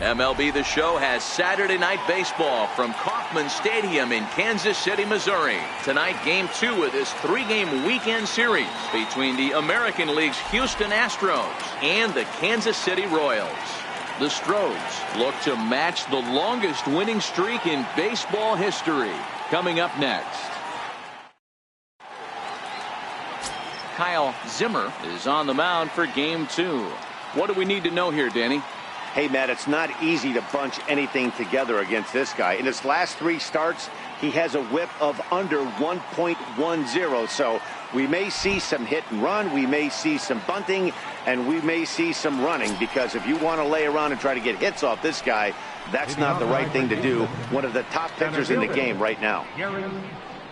MLB The Show has Saturday Night Baseball from Kauffman Stadium in Kansas City, Missouri. Tonight, Game 2 of this 3-game weekend series between the American League's Houston Astros and the Kansas City Royals. The Astros look to match the longest winning streak in baseball history. Coming up next. Kyle Zimmer is on the mound for Game 2. What do we need to know here, Danny? Hey, Matt, it's not easy to bunch anything together against this guy. In his last 3 starts, he has a whip of under 1.10. So we may see some hit and run, we may see some bunting, and we may see some running, because if you want to lay around and try to get hits off this guy, that's not the right thing to do. One of the top pitchers in the game right now.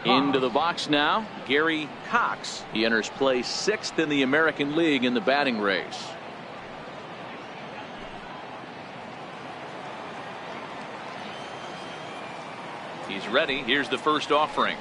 Into the box now, Gary Cox. He enters play 6th in the American League in the batting race. He's ready. Here's the first offering.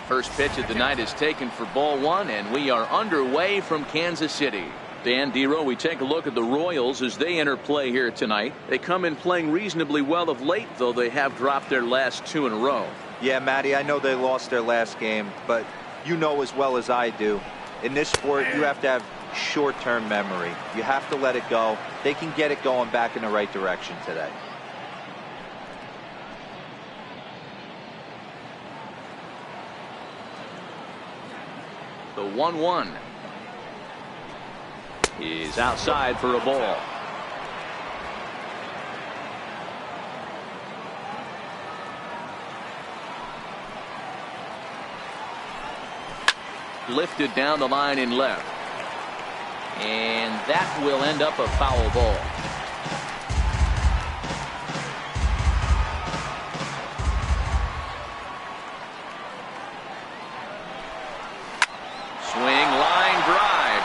First pitch of the night is taken for ball 1, and we are underway from Kansas City. Dan Dero, we take a look at the Royals as they enter play here tonight. They come in playing reasonably well of late, though they have dropped their last 2 in a row. Yeah, Matty, I know they lost their last game, but you know as well as I do, in this sport you have to have short-term memory. You have to let it go. They can get it going back in the right direction today. The 1-1 is outside for a ball. Lifted down the line in left, and that will end up a foul ball.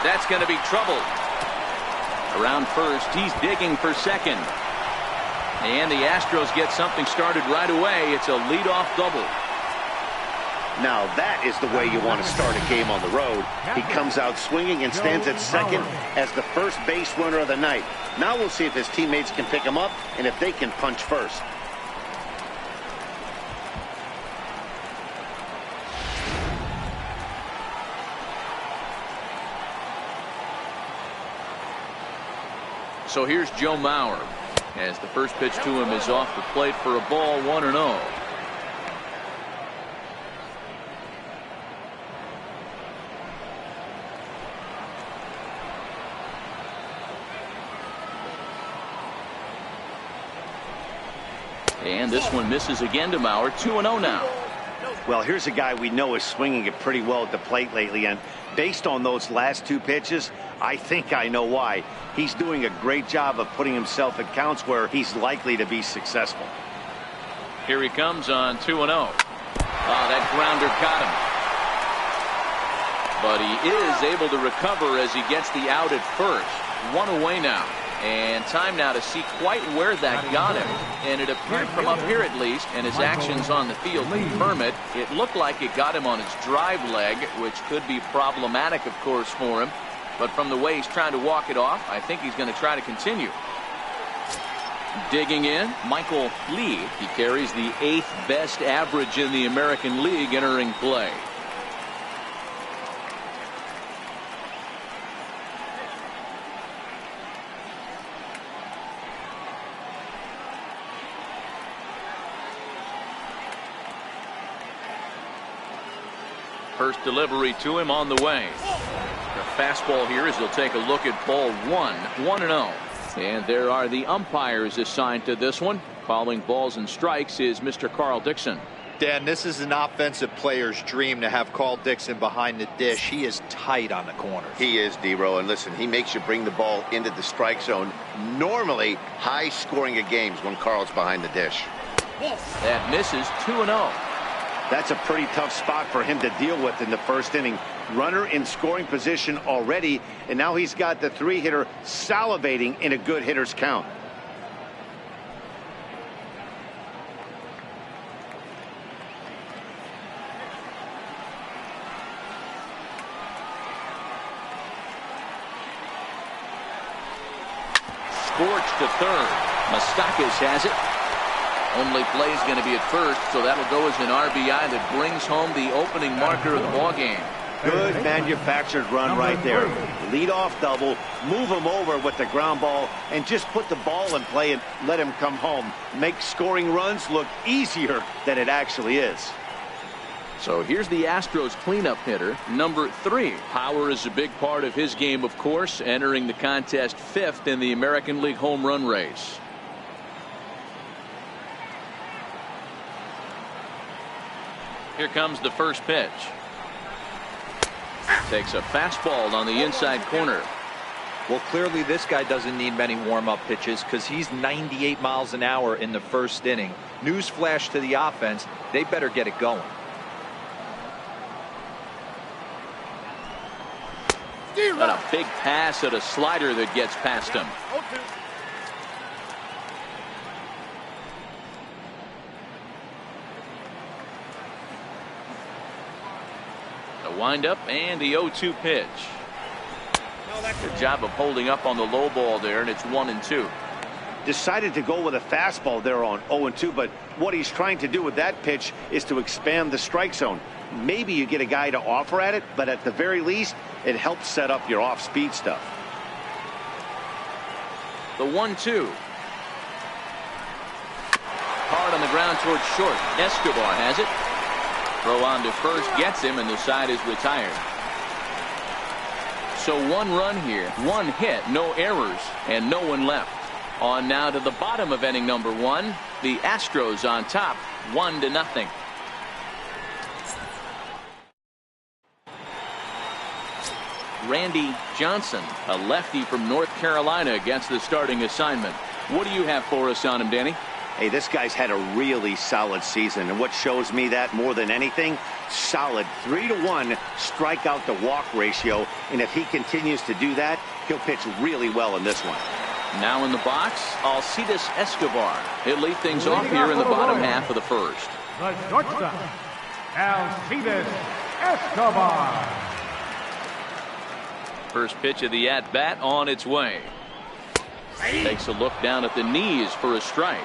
That's going to be trouble. Around first, he's digging for second. And the Astros get something started right away. It's a leadoff double. Now that is the way you want to start a game on the road. He comes out swinging and stands at second as the first base runner of the night. Now we'll see if his teammates can pick him up and if they can punch first. So here's Joe Mauer as the first pitch to him is off the plate for a ball, 1-0. And this one misses again to Mauer. 2-0 now. Well, here's a guy we know is swinging it pretty well at the plate lately, and based on those last 2 pitches, I think I know why. He's doing a great job of putting himself at counts where he's likely to be successful. Here he comes on 2-0. That grounder caught him. But he is able to recover as he gets the out at first. 1 away now. And time now to see quite where that got him. And it appeared from up here at least, and his actions on the field confirm it. It looked like it got him on his drive leg, which could be problematic, of course, for him. But from the way he's trying to walk it off, I think he's going to try to continue. Digging in, Michael Lee. He carries the 8th best average in the American League entering play. First delivery to him on the way. The fastball here as he'll take a look at ball 1, 1-0. And there are the umpires assigned to this one. Calling balls and strikes is Mr. Carl Dixon. Dan, this is an offensive player's dream to have Carl Dixon behind the dish. He is tight on the corners. He is, Dero, and listen, he makes you bring the ball into the strike zone. Normally high scoring of games when Carl's behind the dish. That misses. 2-0. That's a pretty tough spot for him to deal with in the first inning. Runner in scoring position already, and now he's got the 3-hitter salivating in a good hitter's count. Scorched to third. Moustakas has it. Only play is going to be at first, so that'll go as an RBI that brings home the opening marker of the ballgame. Good manufactured run right there. Lead-off double, move him over with the ground ball, and just put the ball in play and let him come home. Make scoring runs look easier than it actually is. So here's the Astros cleanup hitter, number 3. Power is a big part of his game, of course, entering the contest 5th in the American League home run race. Here comes the first pitch. Takes a fastball on the inside corner. Well, clearly this guy doesn't need many warm-up pitches because he's 98 miles an hour in the first inning. Newsflash to the offense, they better get it going. And a big pass at a slider that gets past him. The windup and the 0-2 pitch. Good job of holding up on the low ball there, and it's 1-2. Decided to go with a fastball there on 0-2, but what he's trying to do with that pitch is to expand the strike zone. Maybe you get a guy to offer at it, but at the very least, it helps set up your off-speed stuff. The 1-2. Hard on the ground towards short. Escobar has it. Throw on to first gets him, and the side is retired. So 1 run here, 1 hit, no errors, and no one left. On now to the bottom of inning number 1. The Astros on top, 1-0. Randy Johnson, a lefty from North Carolina, against the starting assignment. What do you have for us on him, Danny? Hey, this guy's had a really solid season, and what shows me that more than anything, solid 3-to-1 strikeout to walk ratio, and if he continues to do that, he'll pitch really well in this one. Now in the box, Alcides Escobar. He'll lead things off here in the bottom half of the first. The shortstop, Alcides Escobar. First pitch of the at-bat on its way. Takes a look down at the knees for a strike.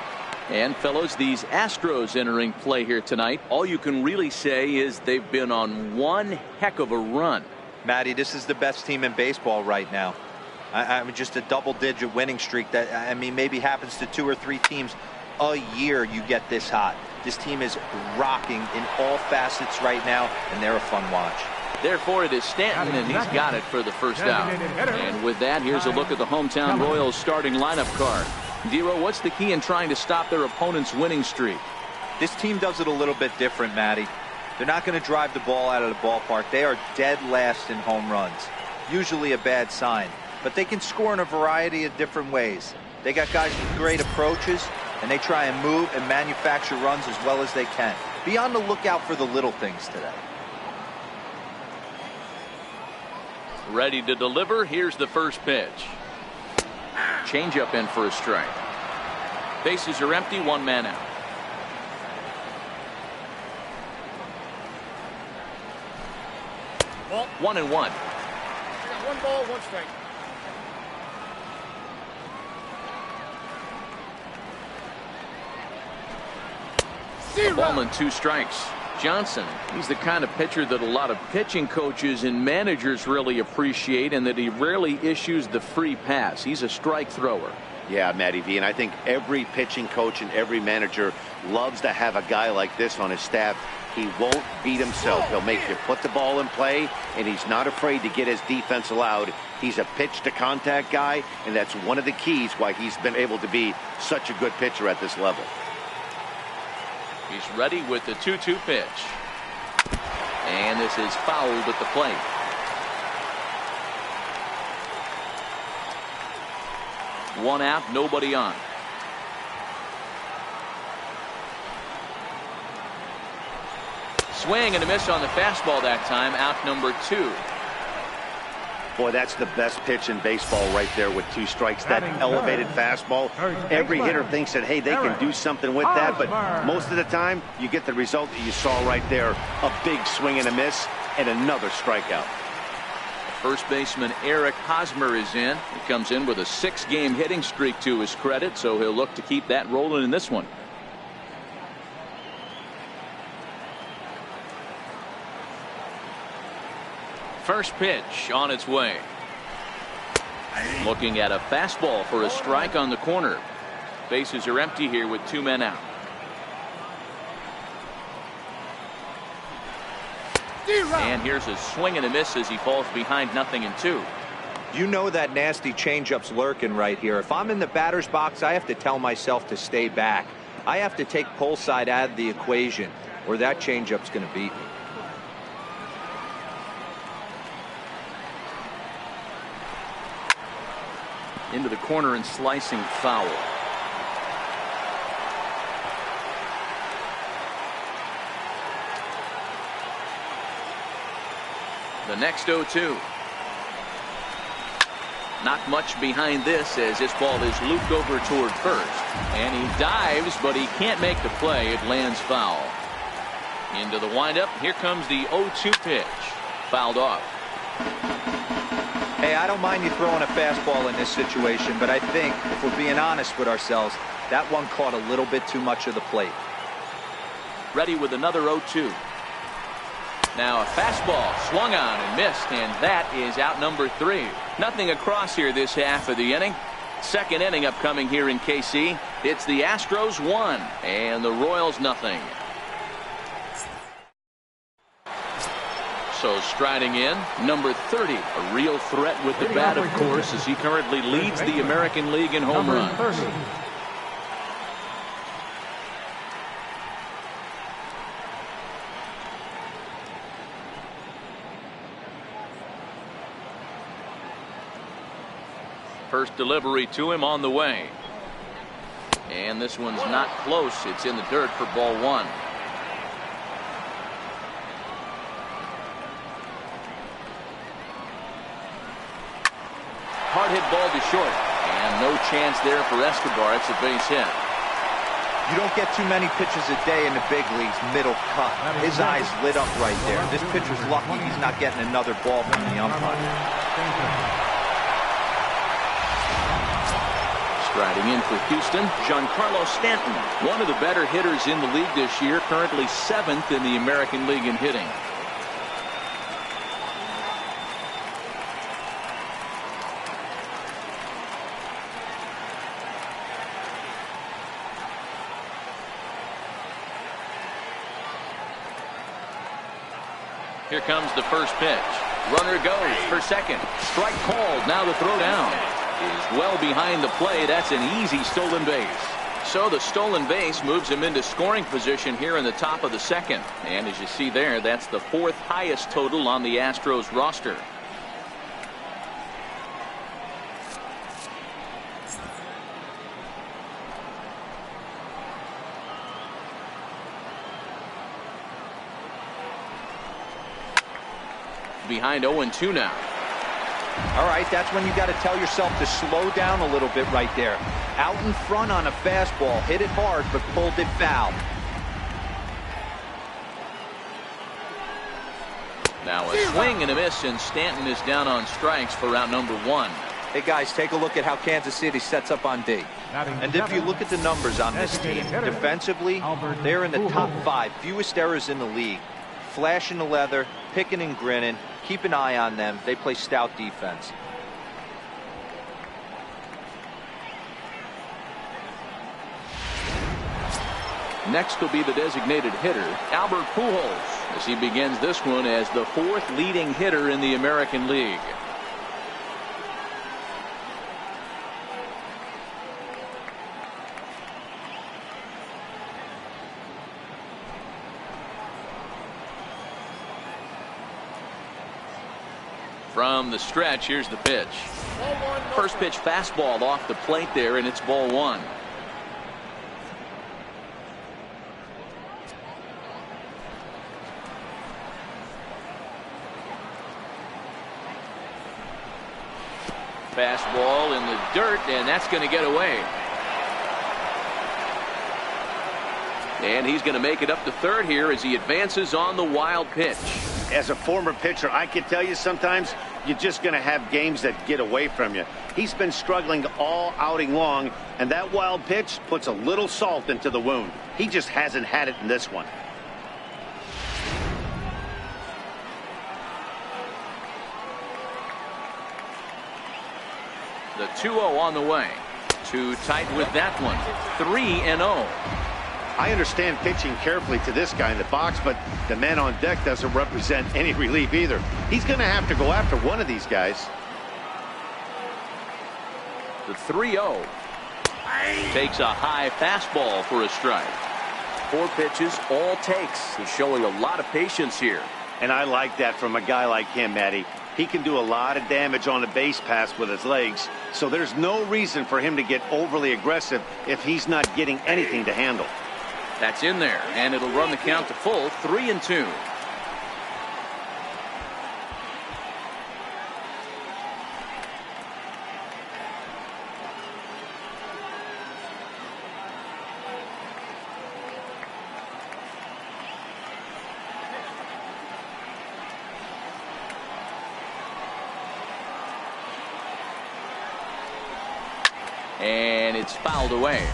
And fellows, these Astros entering play here tonight, all you can really say is they've been on one heck of a run. Matty, this is the best team in baseball right now. I mean, just a double-digit winning streak that, I mean, maybe happens to 2 or 3 teams a year. You get this hot. This team is rocking in all facets right now, and they're a fun watch. Therefore, it is Stanton, and he's got it for the first out. And with that, here's a look at the hometown Royals starting lineup card. Dero, what's the key in trying to stop their opponent's winning streak? This team does it a little bit different, Matty. They're not going to drive the ball out of the ballpark. They are dead last in home runs. Usually a bad sign. But they can score in a variety of different ways. They got guys with great approaches, and they try and move and manufacture runs as well as they can. Be on the lookout for the little things today. Ready to deliver. Here's the first pitch. Changeup in for a strike. Bases are empty, 1 man out. Ball. 1-1. I got 1 ball, 1 strike. A ball and 2 strikes. Johnson, he's the kind of pitcher that a lot of pitching coaches and managers really appreciate, and that he rarely issues the free pass. He's a strike thrower. Yeah, Matty V, and I think every pitching coach and every manager loves to have a guy like this on his staff. He won't beat himself. He'll make you put the ball in play, and he's not afraid to get his defense allowed. He's a pitch-to-contact guy, and that's one of the keys why he's been able to be such a good pitcher at this level. He's ready with the 2-2 pitch. And this is fouled at the plate. One out, nobody on. Swing and a miss on the fastball that time. Out number 2. Boy, that's the best pitch in baseball right there with 2 strikes. That elevated fastball. Every hitter thinks that, hey, they can do something with that, but most of the time you get the result that you saw right there. A big swing and a miss and another strikeout. First baseman Eric Hosmer is in. He comes in with a 6-game hitting streak to his credit, so he'll look to keep that rolling in this one. First pitch on its way. Looking at a fastball for a strike on the corner. Bases are empty here with 2 men out. And here's a swing and a miss as he falls behind 0-2. You know that nasty changeup's lurking right here. If I'm in the batter's box, I have to tell myself to stay back. I have to take pull side out of the equation, or that changeup's going to beat me. Into the corner and slicing foul. The next 0-2. Not much behind this as this ball is looped over toward first. And he dives, but he can't make the play. It lands foul. Into the windup. Here comes the 0-2 pitch. Fouled off. Hey, I don't mind you throwing a fastball in this situation, but I think, if we're being honest with ourselves, that one caught a little bit too much of the plate. Ready with another 0-2. Now a fastball swung on and missed, and that is out number 3. Nothing across here this half of the inning. Second inning upcoming here in KC. It's the Astros 1 and the Royals 0. So striding in, number 30, a real threat with the bat, of course, as he currently leads the American League in home runs. First delivery to him on the way. And this one's not close. It's in the dirt for ball 1. Hard hit ball to short. And no chance there for Escobar. It's a base hit. You don't get too many pitches a day in the big leagues, middle cut. His eyes lit up right there. This pitcher's lucky he's not getting another ball from the umpire. Striding in for Houston, Giancarlo Stanton, one of the better hitters in the league this year, currently 7th in the American League in hitting. Here comes the first pitch. Runner goes for second. Strike called. Now the throw down is well behind the play. That's an easy stolen base. So the stolen base moves him into scoring position here in the top of the second. And as you see there, that's the 4th highest total on the Astros roster. Behind 0-2 now. All right, that's when you got to tell yourself to slow down a little bit right there. Out in front on a fastball, hit it hard, but pulled it foul. Now a swing and a miss, and Stanton is down on strikes for round number 1. Hey guys, take a look at how Kansas City sets up on D. And if you look at the numbers on this team, defensively, they're in the top 5, fewest errors in the league. Flashing the leather, picking and grinning. Keep an eye on them. They play stout defense. Next will be the designated hitter, Albert Pujols, as he begins this one as the 4th leading hitter in the American League. From the stretch, here's the pitch. First pitch fastball off the plate there, and it's ball 1. Fastball in the dirt, and that's going to get away. And he's going to make it up to third here as he advances on the wild pitch. As a former pitcher, I can tell you sometimes you're just going to have games that get away from you. He's been struggling all outing long, and that wild pitch puts a little salt into the wound. He just hasn't had it in this one. The 2-0 on the way. Too tight with that one. 3-0. I understand pitching carefully to this guy in the box, but the man on deck doesn't represent any relief either. He's going to have to go after one of these guys. The 3-0. Takes a high fastball for a strike. 4 pitches, all takes. He's showing a lot of patience here. And I like that from a guy like him, Matty. He can do a lot of damage on a base pass with his legs, so there's no reason for him to get overly aggressive if he's not getting anything to handle. That's in there, and it'll run the count to full. 3-2. And it's fouled away.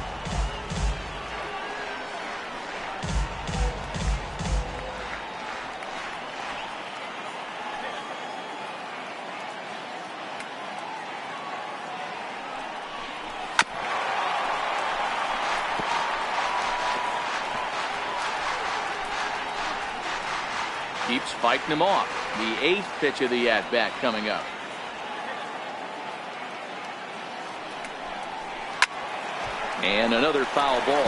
Keeps fighting him off. The 8th pitch of the at-bat coming up. And another foul ball.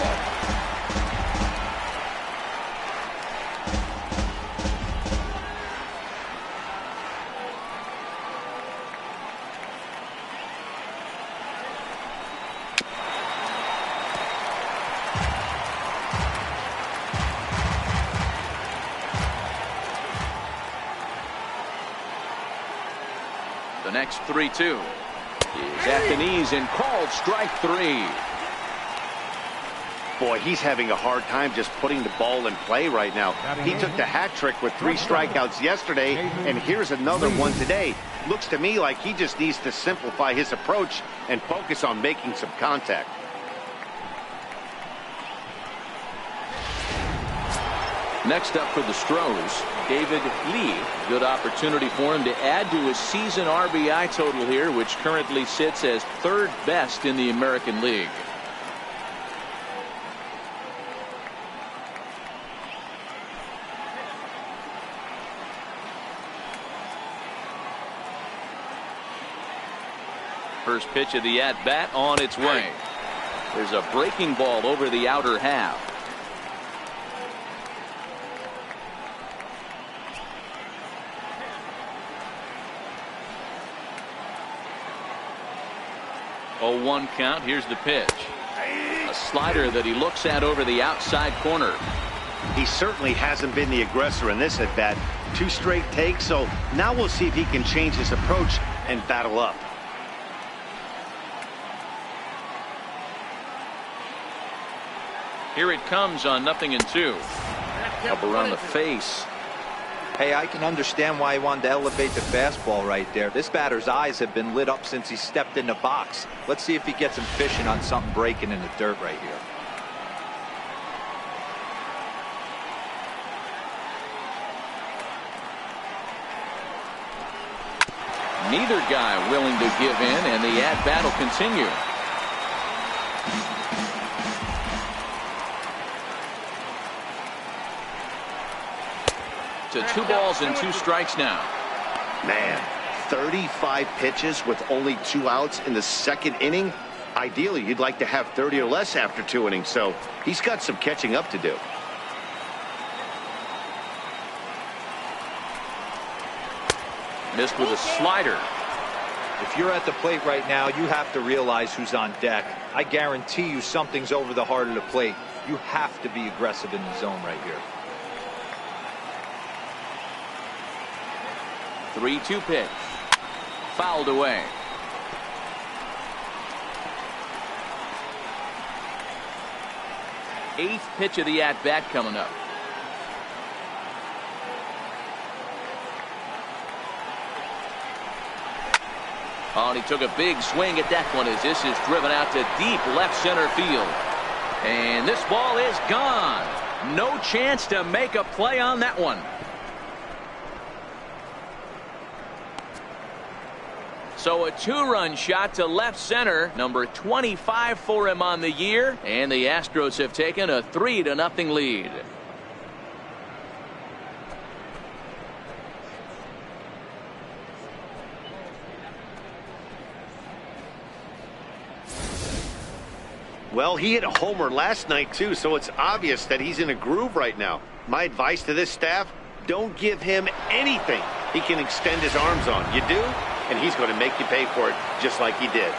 The next 3-2 is at the knees and called strike 3. Boy, he's having a hard time just putting the ball in play right now. He took the hat trick with 3 strikeouts yesterday, and here's another one today. Looks to me like he just needs to simplify his approach and focus on making some contact. Next up for the Astros, David Lee. Good opportunity for him to add to his season RBI total here, which currently sits as 3rd best in the American League. First pitch of the at-bat on its way. There's a breaking ball over the outer half. Oh, 1 count. Here's the pitch. A slider that he looks at over the outside corner. He certainly hasn't been the aggressor in this at-bat. 2 straight takes, so now we'll see if he can change his approach and battle up. Here it comes on 0-2. Up around the face. Hey, I can understand why he wanted to elevate the fastball right there. This batter's eyes have been lit up since he stepped in the box. Let's see if he gets him fishing on something breaking in the dirt right here. Neither guy willing to give in, and the at-bat will continue. To 2 balls and 2 strikes now. Man, 35 pitches with only 2 outs in the 2nd inning. Ideally, you'd like to have 30 or less after 2 innings, so he's got some catching up to do. Missed with a slider. If you're at the plate right now, you have to realize who's on deck. I guarantee you something's over the heart of the plate. You have to be aggressive in the zone right here. 3-2 pitch. Fouled away. Eighth pitch of the at-bat coming up. Oh, and he took a big swing at that one as this is driven out to deep left center field. And this ball is gone. No chance to make a play on that one. So a 2-run shot to left center, number 25 for him on the year, and the Astros have taken a 3-0 lead. Well, he hit a homer last night, too, so it's obvious that he's in a groove right now. My advice to this staff, don't give him anything he can extend his arms on. You do, and he's going to make you pay for it just like he did.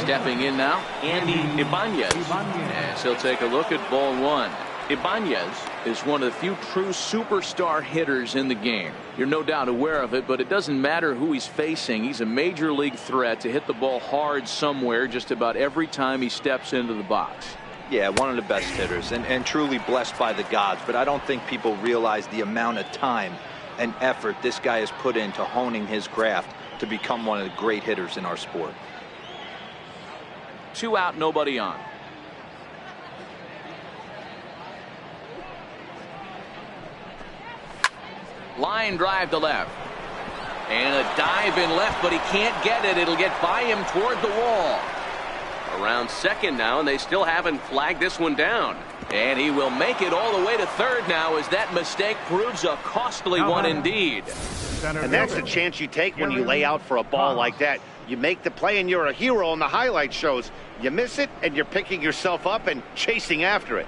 Stepping in now, Andy Ibanez. As he'll take a look at ball one. Ibanez is one of the few true superstar hitters in the game. You're no doubt aware of it, but it doesn't matter who he's facing. He's a major league threat to hit the ball hard somewhere just about every time he steps into the box. Yeah, one of the best hitters and truly blessed by the gods, but I don't think people realize the amount of time and effort this guy has put into honing his craft to become one of the great hitters in our sport. 2 out, nobody on. Line drive to left. And a dive in left, but he can't get it. It'll get by him toward the wall. Around second now, and they still haven't flagged this one down. And he will make it all the way to third now as that mistake proves a costly one indeed. And that's the chance you take when you lay out for a ball like that. You make the play and you're a hero on the highlight shows. You miss it and you're picking yourself up and chasing after it.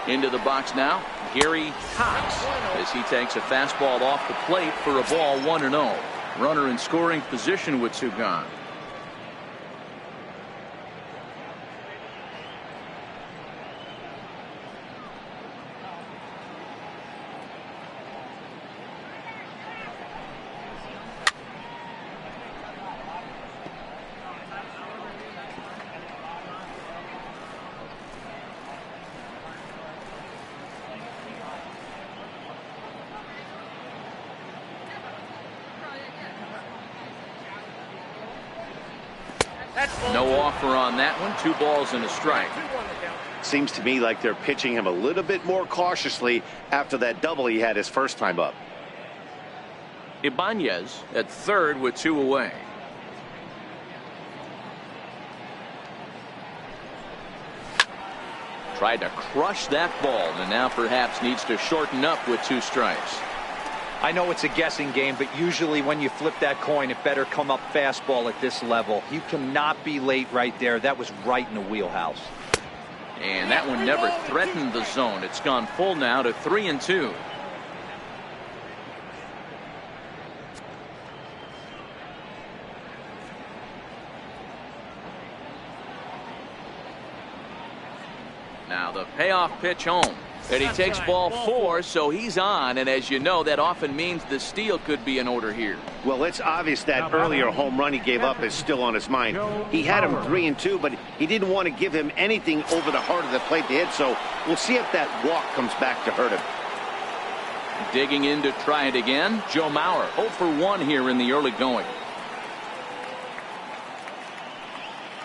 Into the box now, Gary Cox, as he takes a fastball off the plate for a ball 1-0. Runner in scoring position with 2 gone. No offer on that one. 2 balls and a strike. Seems to me like they're pitching him a little bit more cautiously after that double he had his first time up. Ibanez at third with 2 away. Tried to crush that ball and now perhaps needs to shorten up with 2 strikes. I know it's a guessing game, but usually when you flip that coin, it better come up fastball at this level. You cannot be late right there. That was right in the wheelhouse. And that one never threatened the zone. It's gone full now to 3-2. Now the payoff pitch home. And he takes ball 4, so he's on. And as you know, that often means the steal could be in order here. Well, it's obvious that earlier home run he gave up is still on his mind. He had him 3-2, but he didn't want to give him anything over the heart of the plate to hit. So we'll see if that walk comes back to hurt him. Digging in to try it again, Joe Mauer 0 for 1 here in the early going.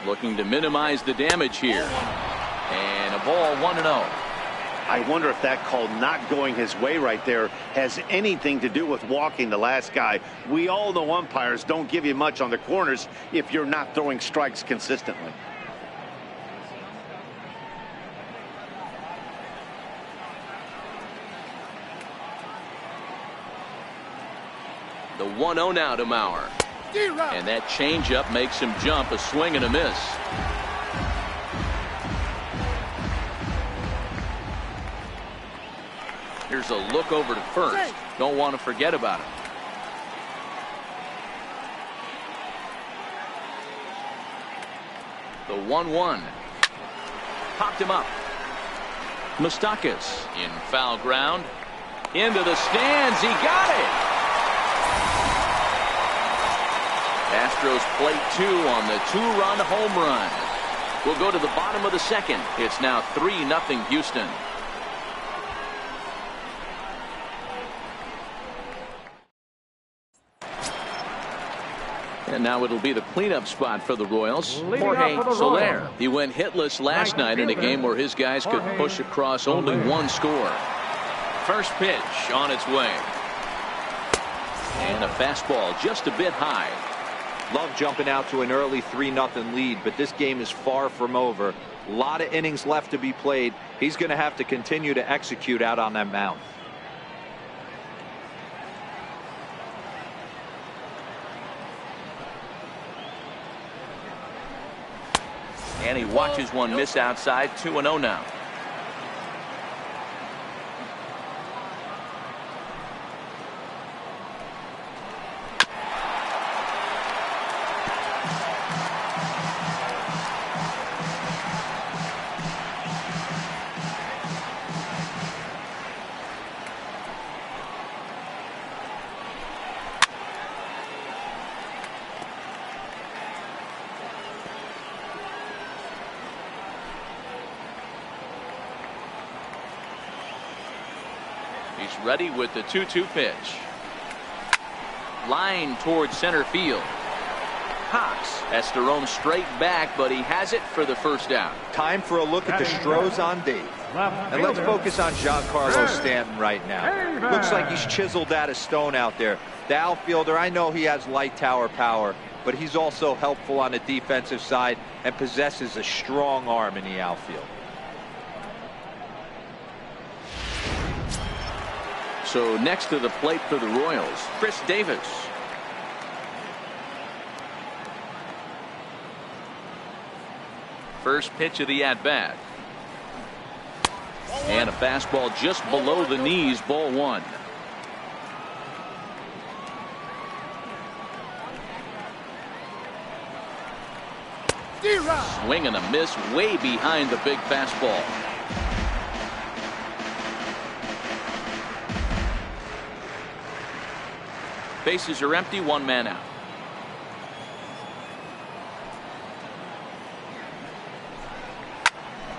Looking to minimize the damage here. And a ball 1-0. I wonder if that call not going his way right there has anything to do with walking the last guy. We all know umpires don't give you much on the corners if you're not throwing strikes consistently. The 1-0 now to Mauer. And that changeup makes him jump, a swing and a miss. Here's a look over to first. Don't want to forget about it. The 1-1. Popped him up. Moustakas in foul ground. Into the stands. He got it. Astros plate 2 on the 2-run home run. We'll go to the bottom of the second. It's now 3-0 Houston. And now it'll be the cleanup spot for the Royals. Jorge Soler. He went hitless last night in a game where his guys could push across only one score. First pitch on its way. And a fastball just a bit high. Love jumping out to an early 3-0 lead, but this game is far from over. A lot of innings left to be played. He's going to have to continue to execute out on that mound. And he watches one miss outside. 2-0 now. He's ready with the 2-2 pitch. Line towards center field. Cox has to roam straight back, but he has it for the first out. Time for a look at the Astros on Dave. And let's focus on Giancarlo Stanton right now. Looks like he's chiseled out of stone out there. The outfielder, I know he has light tower power, but he's also helpful on the defensive side and possesses a strong arm in the outfield. So next to the plate for the Royals, Chris Davis. First pitch of the at-bat. And a fastball just below the knees, ball one. Swing and a miss way behind the big fastball. Bases are empty, one man out.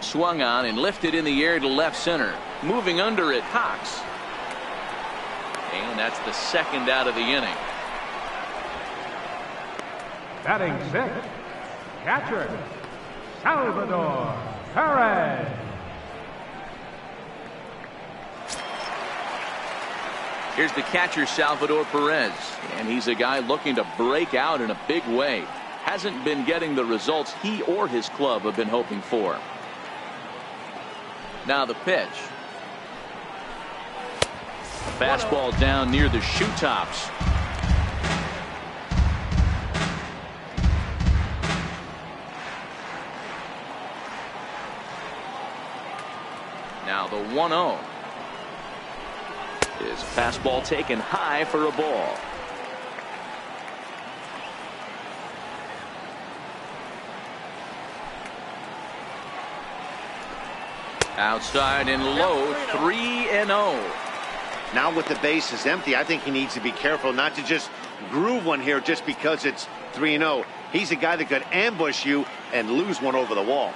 Swung on and lifted in the air to left center. Moving under it, Cox. And that's the second out of the inning. Batting sixth, catcher, Salvador Perez. Here's the catcher, Salvador Perez, and he's a guy looking to break out in a big way. Hasn't been getting the results he or his club have been hoping for. Now the pitch. Fastball down near the shoe tops. Now the 1-0. His fastball taken high for a ball. Outside and low, 3-0. Now with the bases empty, I think he needs to be careful not to just groove one here just because it's 3-0. He's a guy that could ambush you and lose one over the wall.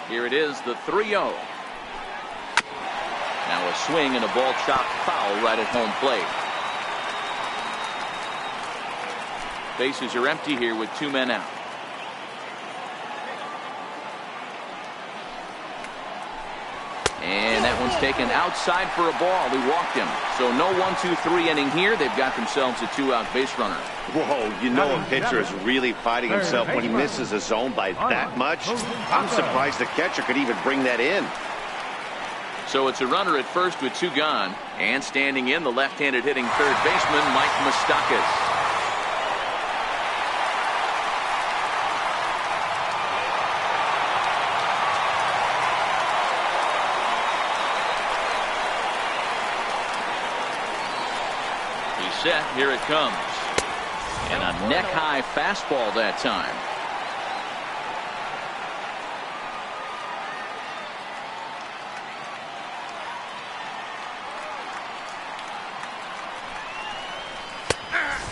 Here it is, the 3-0. Now a swing and a ball chopped foul right at home plate. Bases are empty here with two men out. And that one's taken outside for a ball. He walked him. So no 1-2-3 inning here. They've got themselves a two-out base runner. Whoa, you know a pitcher is really fighting himself when he misses a zone by that much. I'm surprised the catcher could even bring that in. So it's a runner at first with two gone. And standing in, the left-handed hitting third baseman, Mike Moustakas. He's set. Here it comes. And a neck-high fastball that time.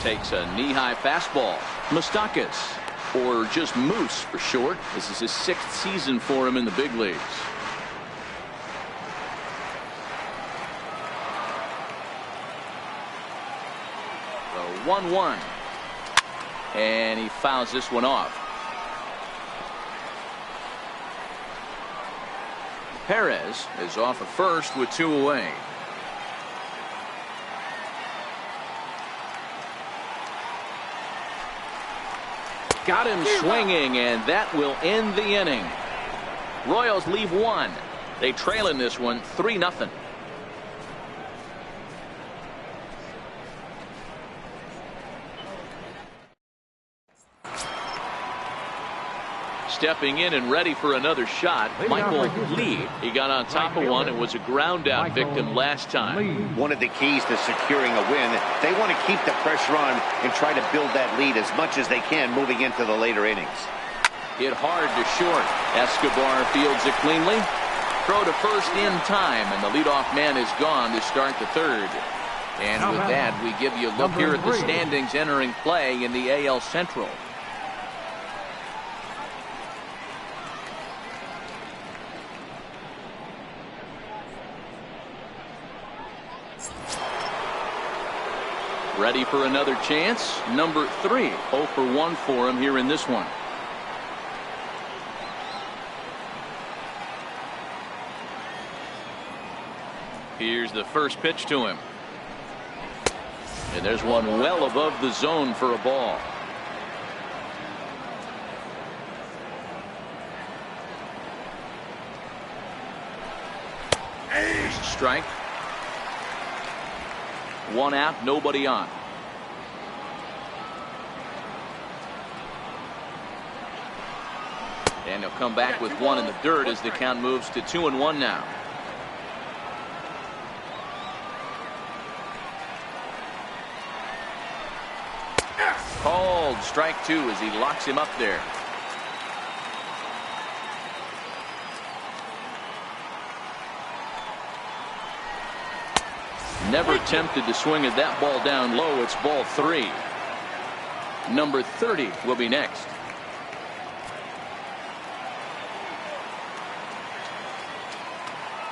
Takes a knee-high fastball. Moustakas or just Moose for short. This is his 6th season for him in the big leagues. The 1-1. And he fouls this one off. Perez is off at first with 2 away. Got him swinging, and that will end the inning. Royals leave 1. They trail in this one 3-0. Stepping in and ready for another shot, Michael Lee. He got on top of one and was a ground out victim last time. One of the keys to securing a win, they want to keep the pressure on and try to build that lead as much as they can moving into the later innings. Hit hard to short. Escobar fields it cleanly. Throw to first in time, and the leadoff man is gone to start the 3rd. And with that, we give you a look here at the standings entering play in the AL Central. Ready for another chance. Number 3. 0 for 1 for him here in this one. Here's the first pitch to him. And there's one well above the zone for a ball. There's a strike. 1 out, nobody on. And he'll come back with 1 in the dirt as the count moves to 2-1 now. Called strike 2 as he locks him up there. Never tempted to swing at that ball down low. It's ball 3. Number 30 will be next.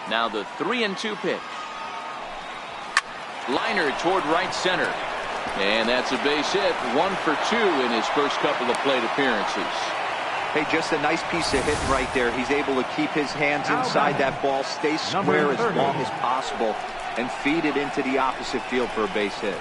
Now the 3-2 pitch. Liner toward right center. And that's a base hit. 1 for 2 in his first couple of plate appearances. Hey, just a nice piece of hitting right there. He's able to keep his hands inside that ball, stay square as long as possible, and feed it into the opposite field for a base hit.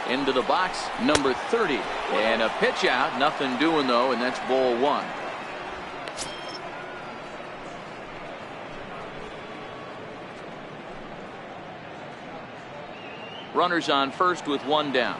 Into the box, number 30. And a pitch out. Nothing doing, though, and that's ball 1. Runners on first with 1 down.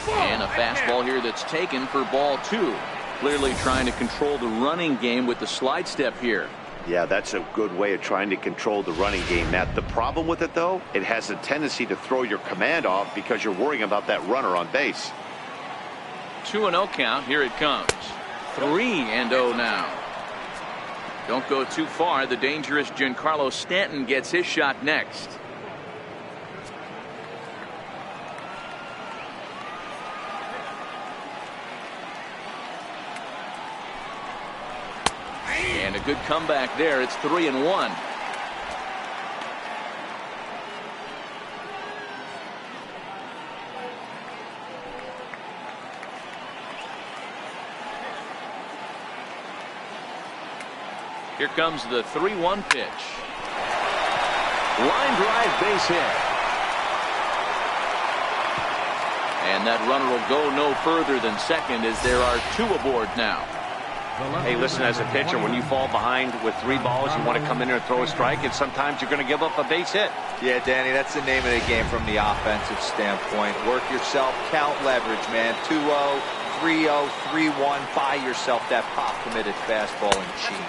And a fastball here that's taken for ball 2. Clearly trying to control the running game with the slide step here. Yeah, that's a good way of trying to control the running game, Matt. The problem with it, though, it has a tendency to throw your command off because you're worrying about that runner on base. 2-0 count. Here it comes. 3-0 now. Don't go too far. The dangerous Giancarlo Stanton gets his shot next. And a good comeback there. It's 3-1. Here comes the 3-1 pitch. Line drive, base hit. And that runner will go no further than second as there are 2 aboard now. Hey, listen, as a pitcher, when you fall behind with 3 balls, you want to come in there and throw a strike, and sometimes you're going to give up a base hit. Yeah, Danny, that's the name of the game from the offensive standpoint. Work yourself, count leverage, man. 2-0, 3-0, 3-1. Buy yourself that pop committed fastball and cheat.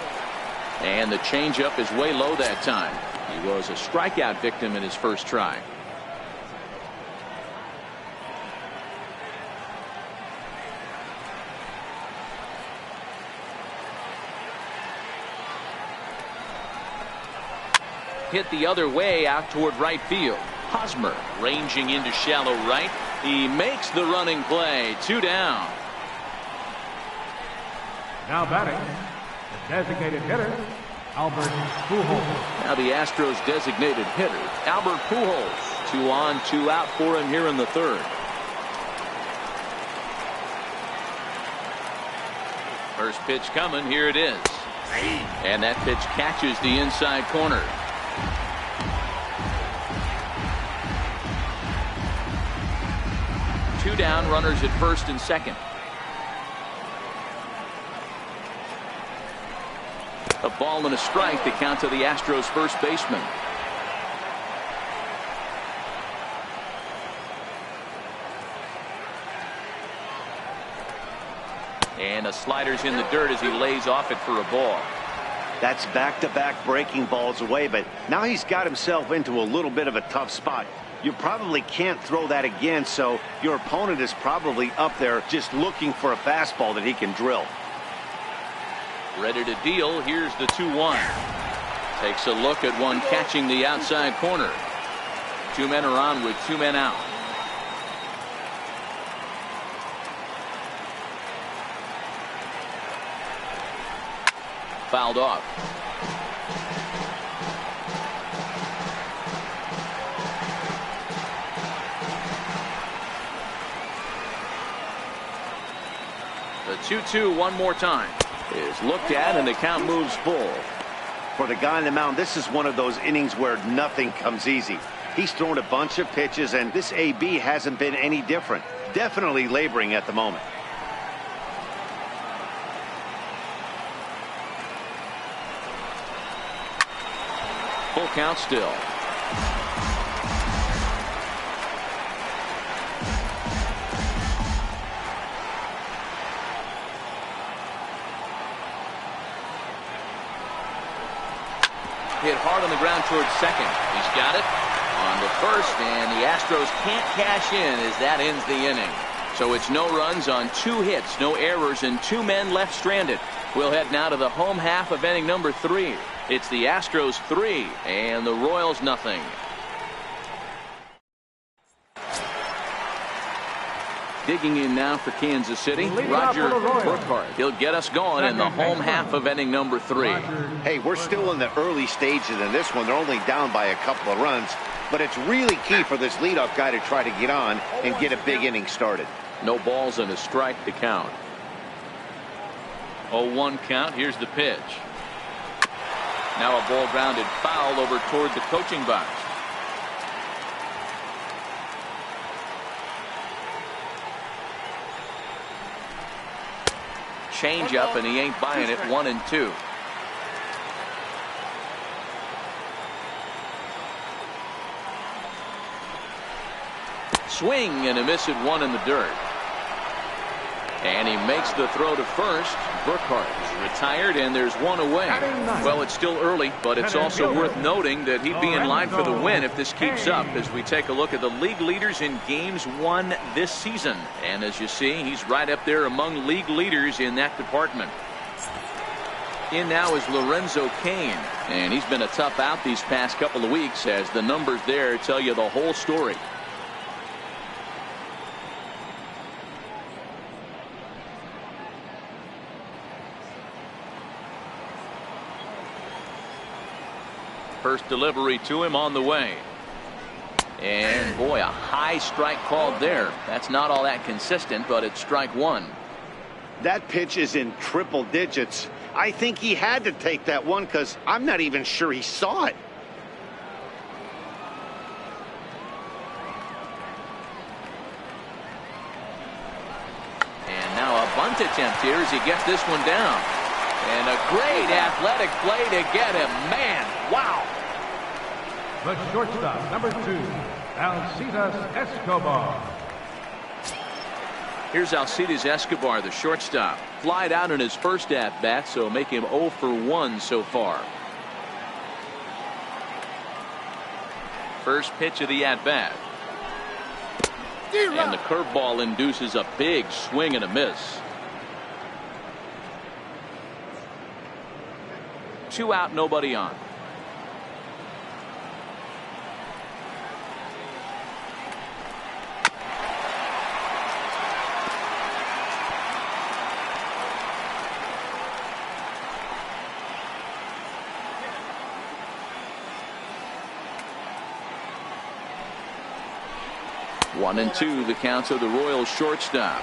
And the changeup is way low that time. He was a strikeout victim in his first try. hit the other way out toward right field. Hosmer ranging into shallow right. He makes the running play. 2 down. Now batting, the designated hitter, Albert Pujols. Now the Astros designated hitter, Albert Pujols. 2 on, 2 out for him here in the third. First pitch coming. Here it is. And that pitch catches the inside corner. Two down, runners at first and second. A ball and a strike to count to the Astros first baseman. And a slider's in the dirt as he lays off it for a ball. That's back-to-back breaking balls away, but now he's got himself into a little bit of a tough spot. You probably can't throw that again, so your opponent is probably up there just looking for a fastball that he can drill. Ready to deal. Here's the 2-1. Takes a look at one catching the outside corner. 2 men are on with 2 men out. Fouled off. The 2-2 one more time is looked at, and the count moves full. For the guy on the mound, this is one of those innings where nothing comes easy. He's thrown a bunch of pitches, and this AB hasn't been any different. Definitely laboring at the moment. Full count still. Hit hard on the ground towards second. He's got it on to first, and the Astros can't cash in as that ends the inning. So it's no runs on 2 hits, no errors, and 2 men left stranded. We'll head now to the home half of inning number 3. It's the Astros 3 and the Royals nothing. Digging in now for Kansas City, Roger Burkhart. He'll get us going in the home half of inning number 3. Hey, we're still in the early stages in this one. They're only down by a couple of runs, but it's really key for this leadoff guy to try to get on and get a big inning started. No balls and a strike to count. 0-1 count. Here's the pitch. Now a ball grounded foul over toward the coaching box. Change up, and he ain't buying it. 1-2. Swing and a miss at 1 in the dirt. And he makes the throw to first. Burkhart is retired, and there's 1 away. Well, it's still early, but it's also worth noting that he'd be in line for the win if this keeps up as we take a look at the league leaders in games won this season. And as you see, he's right up there among league leaders in that department. In now is Lorenzo Cain, and he's been a tough out these past couple of weeks as the numbers there tell you the whole story. First delivery to him on the way. And boy, a high strike called there. That's not all that consistent, but it's strike 1. That pitch is in triple digits. I think he had to take that one because I'm not even sure he saw it. And now a bunt attempt here as he gets this one down. And a great athletic play to get him. Man, wow. The shortstop, number 2, Alcides Escobar. Here's Alcides Escobar, the shortstop. Flied out in his first at-bat, so make him 0 for 1 so far. First pitch of the at-bat. And the curveball induces a big swing and a miss. 2 out, nobody on. 1-2 the count of the Royals shortstop.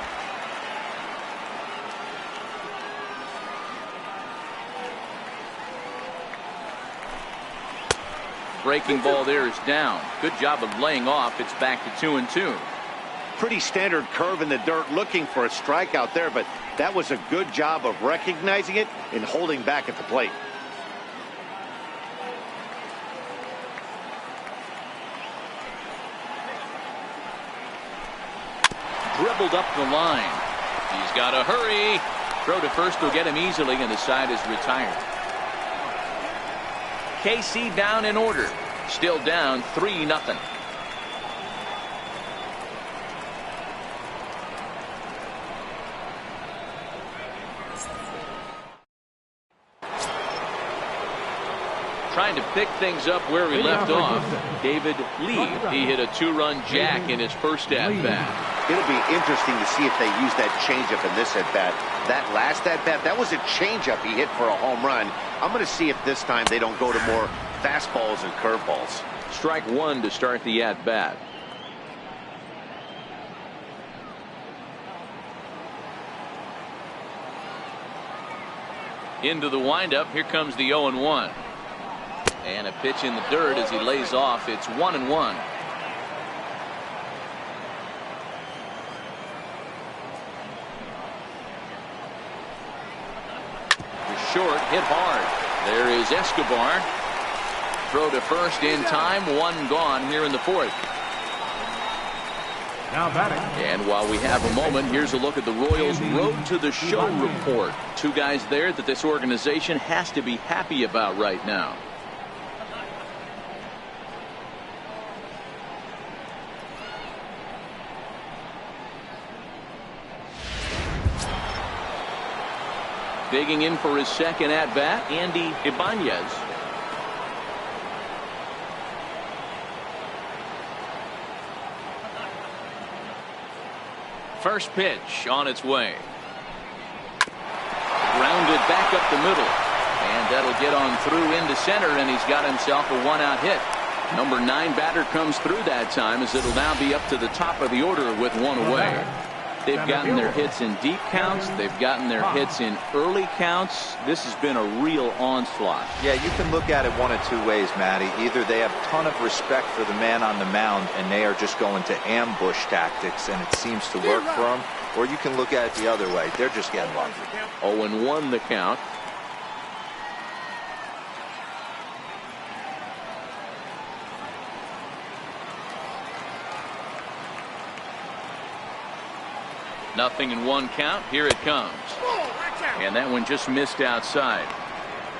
Breaking ball there is down. Good job of laying off. It's back to 2-2. Pretty standard curve in the dirt, looking for a strikeout there, but that was a good job of recognizing it and holding back at the plate. Dribbled up the line. He's got to hurry. Throw to first will get him easily, and the side is retired. KC down in order. Still down 3-0. Trying to pick things up where we left off. David Lee. He hit a 2-run jack in his first at-bat. It'll be interesting to see if they use that changeup in this at-bat. That last at-bat, that was a changeup he hit for a home run. I'm going to see if this time they don't go to more fastballs and curveballs. Strike one to start the at-bat. Into the windup. Here comes the 0-1. And a pitch in the dirt as he lays off. It's 1-1. Short, hit hard. There is Escobar. Throw to first in time. One gone here in the fourth. Now batting. And while we have a moment, here's a look at the Royals' Road to the Show report. Two guys there that this organization has to be happy about right now. Digging in for his second at-bat, Andy Ibanez. First pitch on its way. Grounded back up the middle. And that'll get on through into center, and he's got himself a one-out hit. Number 9 batter comes through that time, as it'll now be up to the top of the order with one away. They've gotten their hits in deep counts. They've gotten their hits in early counts. This has been a real onslaught. Yeah, you can look at it one of two ways, Matty. Either they have a ton of respect for the man on the mound and they are just going to ambush tactics and it seems to work for them, or you can look at it the other way. They're just getting lucky. 0-1 the count. Nothing in one count. Here it comes. And that one just missed outside.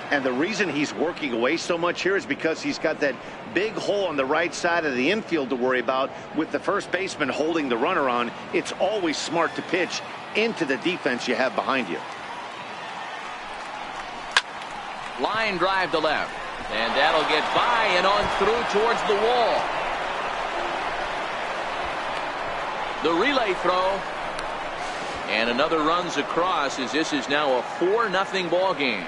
And the reason he's working away so much here is because he's got that big hole on the right side of the infield to worry about with the first baseman holding the runner on. It's always smart to pitch into the defense you have behind you. Line drive to left. And that'll get by and on through towards the wall. The relay throw. And another runs across as this is now a 4-0 ball game.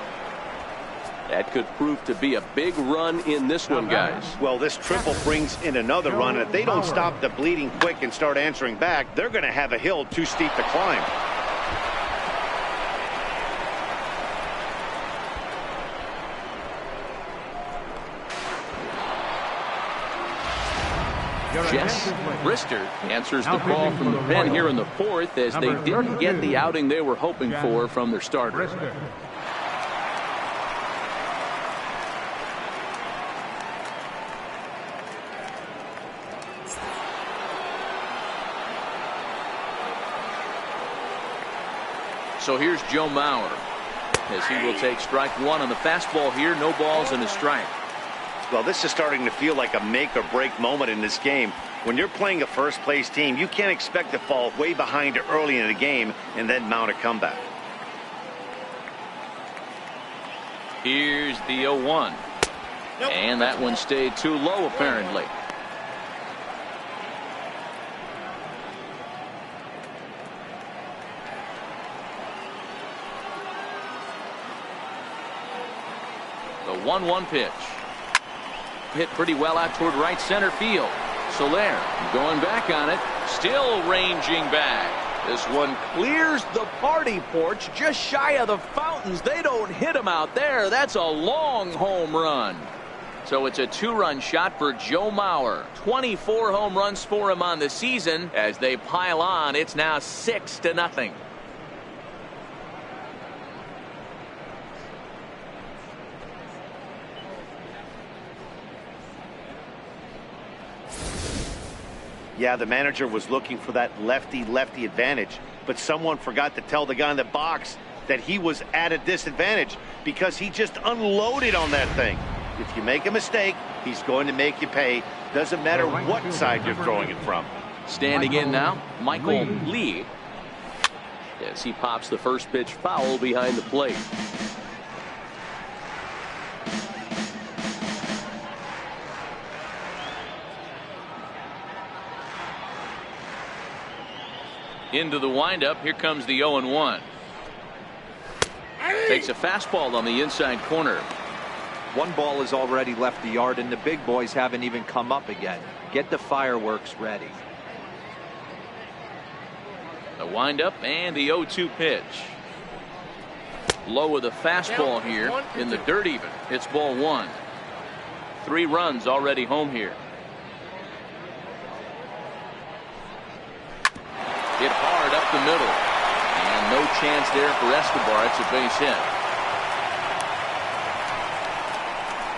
That could prove to be a big run in this one, guys. Well, this triple brings in another run. And if they don't stop the bleeding quick and start answering back, they're going to have a hill too steep to climb. Jess Brister answers the call from the pen here in the fourth as they didn't get the outing they were hoping for from their starter. So here's Joe Mauer as he will take strike one on the fastball here. No balls and a strike. Well, this is starting to feel like a make or break moment in this game. When you're playing a first place team, you can't expect to fall way behind early in the game and then mount a comeback. Here's the 0-1. And that one stayed too low apparently. The 1-1 pitch. Hit pretty well out toward right center field. Soler going back on it. Still ranging back. This one clears the party porch just shy of the fountains. They don't hit him out there. That's a long home run. So it's a 2-run shot for Joe Mauer. 24 home runs for him on the season. As they pile on, it's now 6-0. Yeah, the manager was looking for that lefty-lefty advantage, but someone forgot to tell the guy in the box that he was at a disadvantage because he just unloaded on that thing. If you make a mistake, he's going to make you pay. Doesn't matter what side you're throwing it from. Standing in now, Michael Lee. As he pops the first pitch foul behind the plate. Into the windup. Here comes the 0-1. Takes a fastball on the inside corner. One ball has already left the yard, and the big boys haven't even come up again. Get the fireworks ready. The windup and the 0-2 pitch. Low with a fastball here in the dirt even. It's ball 1. 3 runs already home here. Hit hard up the middle. And no chance there for Escobar. It's a base hit.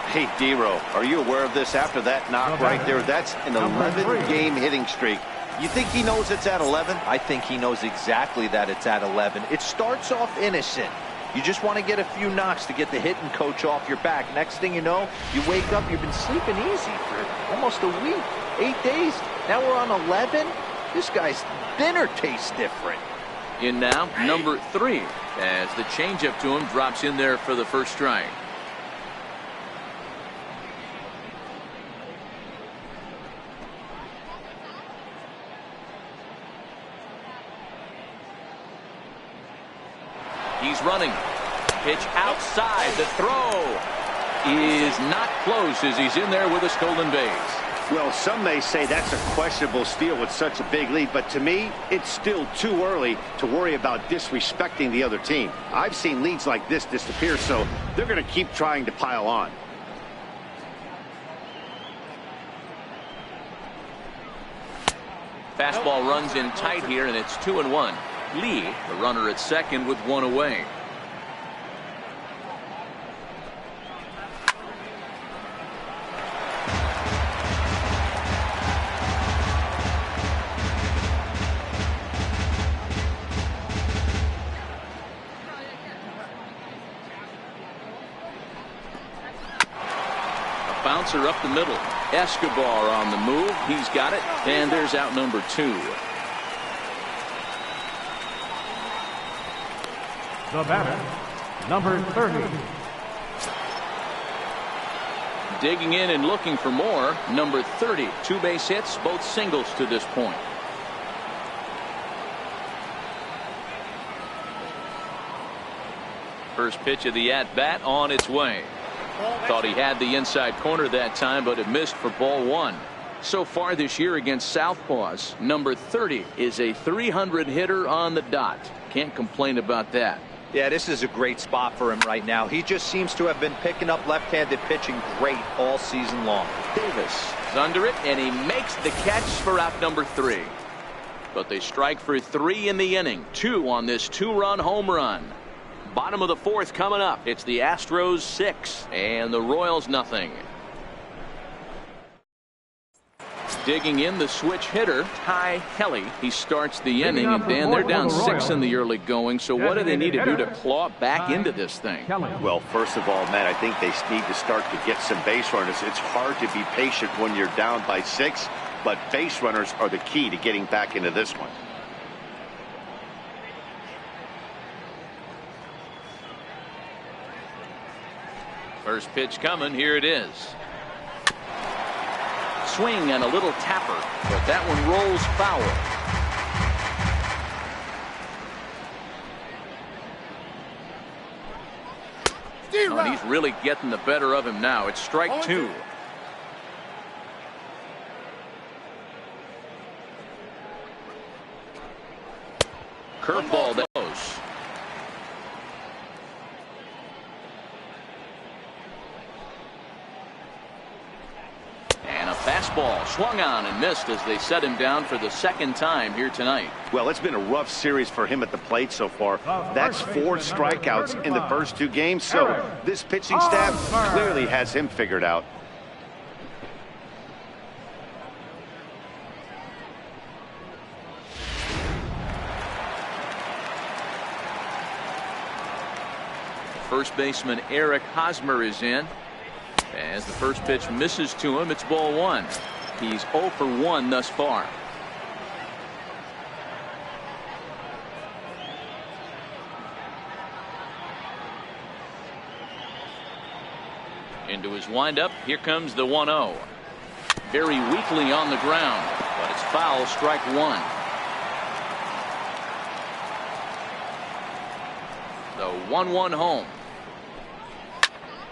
Hey, D-Row, are you aware of this after that knock right there? That's an 11-game hitting streak. You think he knows it's at 11? I think he knows exactly that it's at 11. It starts off innocent. You just want to get a few knocks to get the hitting coach off your back. Next thing you know, you wake up, you've been sleeping easy for almost a week, 8 days. Now we're on 11. This guy's dinner tastes different. In now, number 3, as the changeup to him drops in there for the first strike. He's running. Pitch outside. The throw is not close as he's in there with a stolen base. Well, some may say that's a questionable steal with such a big lead, but to me, it's still too early to worry about disrespecting the other team. I've seen leads like this disappear, so they're going to keep trying to pile on. Fastball runs in tight here, and it's 2-1. Lee, the runner at second with 1 away. Bouncer up the middle. Escobar on the move. He's got it. And there's out number 2. The batter, number 30. Digging in and looking for more. Number 30. 2 base hits, both singles to this point. First pitch of the at-bat on its way. Thought he had the inside corner that time, but it missed for ball 1. So far this year against Southpaws, number 30 is a 300 hitter on the dot. Can't complain about that. Yeah, this is a great spot for him right now. He just seems to have been picking up left-handed pitching great all season long. Davis is under it, and he makes the catch for out number 3. But they strike for 3 in the inning. 2 on this 2-run home run. Bottom of the 4th coming up. It's the Astros 6 and the Royals nothing. Digging in, the switch hitter, Ty Kelly. He starts the inning, and Dan, they're down 6 in the early going. So what do they need to do to claw back into this thing? Well, first of all, Matt, I think they need to start to get some base runners. It's hard to be patient when you're down by 6, but base runners are the key to getting back into this one. First pitch coming. Here it is. Swing and a little tapper, but that one rolls foul. Oh, he's really getting the better of him now. It's strike 2. curveball that goes. And a fastball swung on and missed as they set him down for the second time here tonight. Well, it's been a rough series for him at the plate so far. That's 4 strikeouts in the first 2 games, so this pitching staff clearly has him figured out. First baseman Eric Hosmer is in. As the first pitch misses to him, it's ball 1. He's 0 for 1 thus far. Into his windup. Here comes the 1-0. Very weakly on the ground, but it's foul, strike 1. The 1-1 home.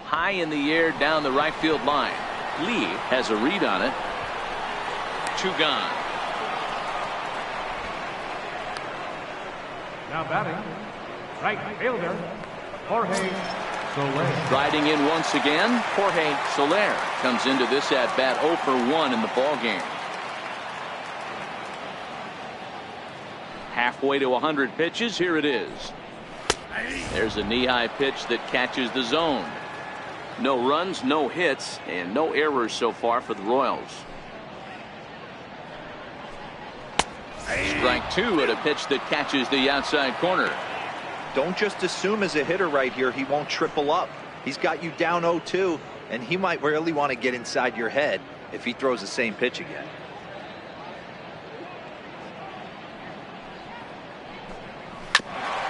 High in the air down the right field line. Lee has a read on it. 2 gone. Now batting, right fielder, Jorge Soler. Riding in once again, Jorge Soler comes into this at bat 0 for 1 in the ball game. Halfway to 100 pitches. Here it is. There's a knee-high pitch that catches the zone. No runs, no hits, and no errors so far for the Royals. Strike 2 at a pitch that catches the outside corner. Don't just assume as a hitter right here he won't triple up. He's got you down 0-2, and he might really want to get inside your head if he throws the same pitch again.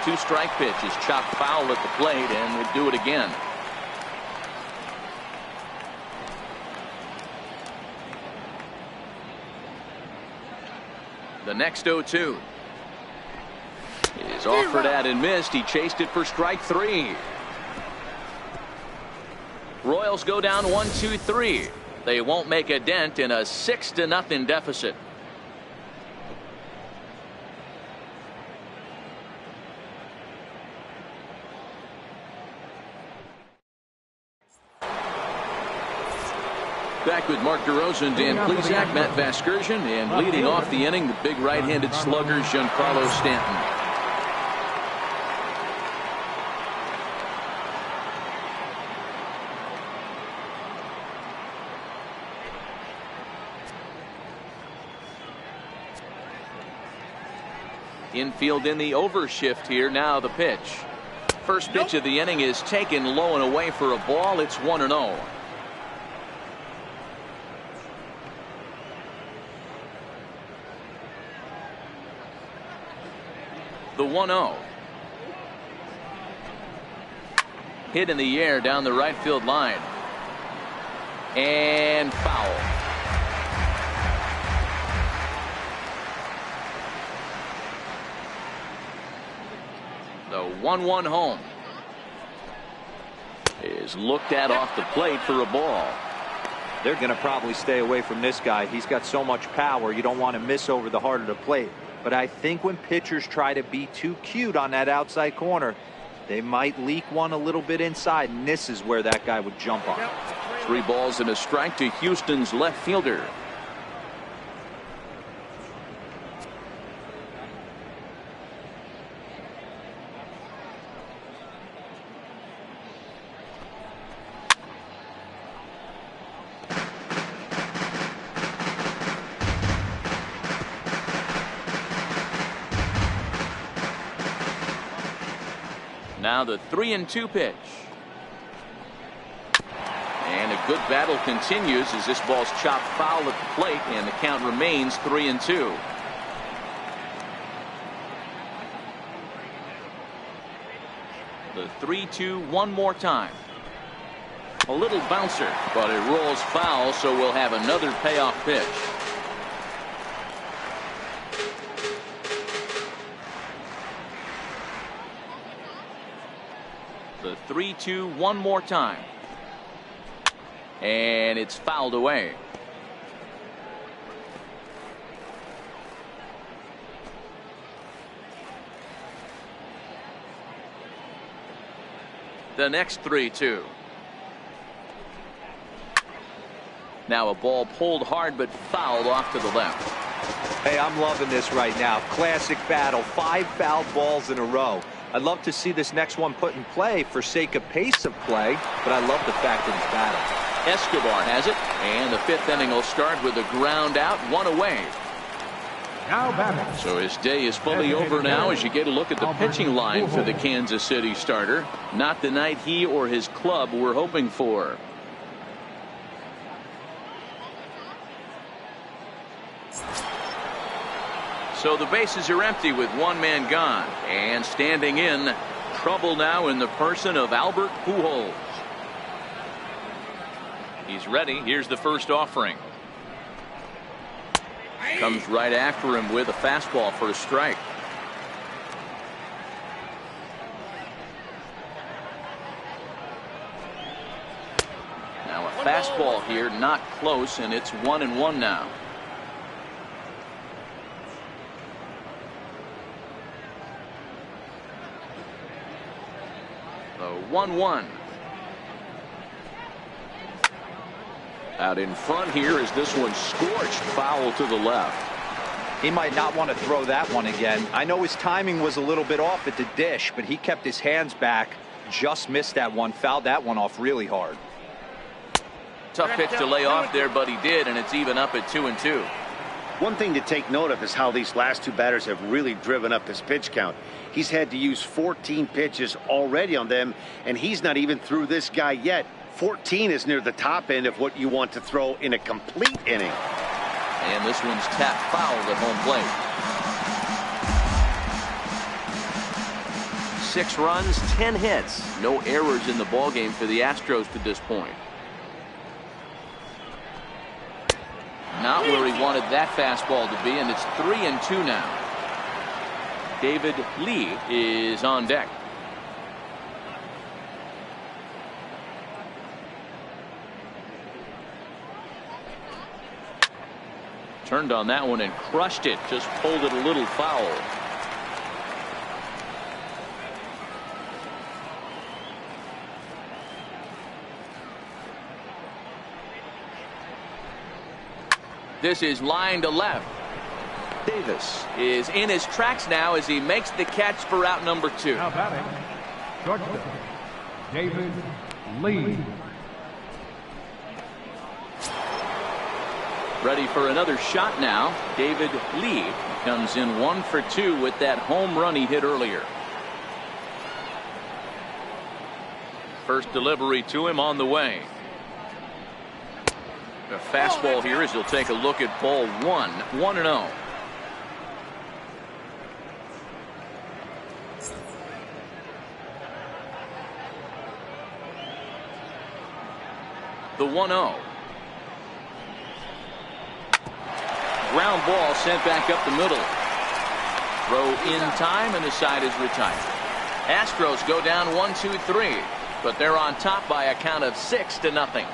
Two-strike pitch is chopped foul at the plate, and will do it again. The next 0-2 is offered at and missed. He chased it for strike 3. Royals go down 1-2-3. They won't make a dent in a 6-0 deficit. Back with Mark DeRosa and Dan Plesac, Matt Vasgersian, and leading off the inning, the big right-handed slugger, Giancarlo Stanton. Infield in the overshift here. Now the pitch. First pitch of the inning is taken low and away for a ball. It's 1-0. The 1-0. Hit in the air down the right field line. And foul. The 1-1 home is looked at off the plate for a ball. They're going to probably stay away from this guy. He's got so much power. You don't want to miss over the heart of the plate. But I think when pitchers try to be too cute on that outside corner, they might leak one a little bit inside, and this is where that guy would jump on. 3 balls and a strike to Houston's left fielder. Now the 3-2 pitch. And a good battle continues as this ball's chopped foul at the plate, and the count remains 3-2. The 3-2 one more time. A little bouncer, but it rolls foul, so we'll have another payoff pitch. The 3-2 one more time. And it's fouled away. The next 3-2. Now a ball pulled hard but fouled off to the left. Hey, I'm loving this right now. Classic battle. 5 fouled balls in a row. I'd love to see this next one put in play for sake of pace of play, but I love the fact that it's battle. Escobar has it, and the 5th inning will start with a ground out, 1 away. Now batting. So his day is fully over now as you get a look at the pitching line for the Kansas City starter. Not the night he or his club were hoping for. So the bases are empty with 1 man gone, and standing in, trouble now in the person of Albert Pujols. He's ready. Here's the first offering. Comes right after him with a fastball for a strike. Now a fastball here, not close, and it's 1-1 now. The 1-1. Out in front here is this one scorched foul to the left. He might not want to throw that one again. I know his timing was a little bit off at the dish, but he kept his hands back, just missed that one, fouled that one off really hard. Tough pitch to lay off there, but he did, and it's even up at 2-2. One thing to take note of is how these last 2 batters have really driven up his pitch count. He's had to use 14 pitches already on them, and he's not even through this guy yet. 14 is near the top end of what you want to throw in a complete inning. And this one's tapped foul at home plate. 6 runs, 10 hits. No errors in the ballgame for the Astros to this point. Not where he wanted that fastball to be, and it's 3-2 now. David Lee is on deck. Turned on that one and crushed it. Just pulled it a little foul. This is line to left. Davis is in his tracks now as he makes the catch for out number 2. Now batting. Shortstop, David Lee. Ready for another shot now. David Lee comes in 1 for 2 with that home run he hit earlier. First delivery to him on the way. A fastball here as he'll take a look at ball 1. 1-0. The 1-0. Ground ball sent back up the middle. Throw in time, and the side is retired. Astros go down 1-2-3, but they're on top by a count of 6-0.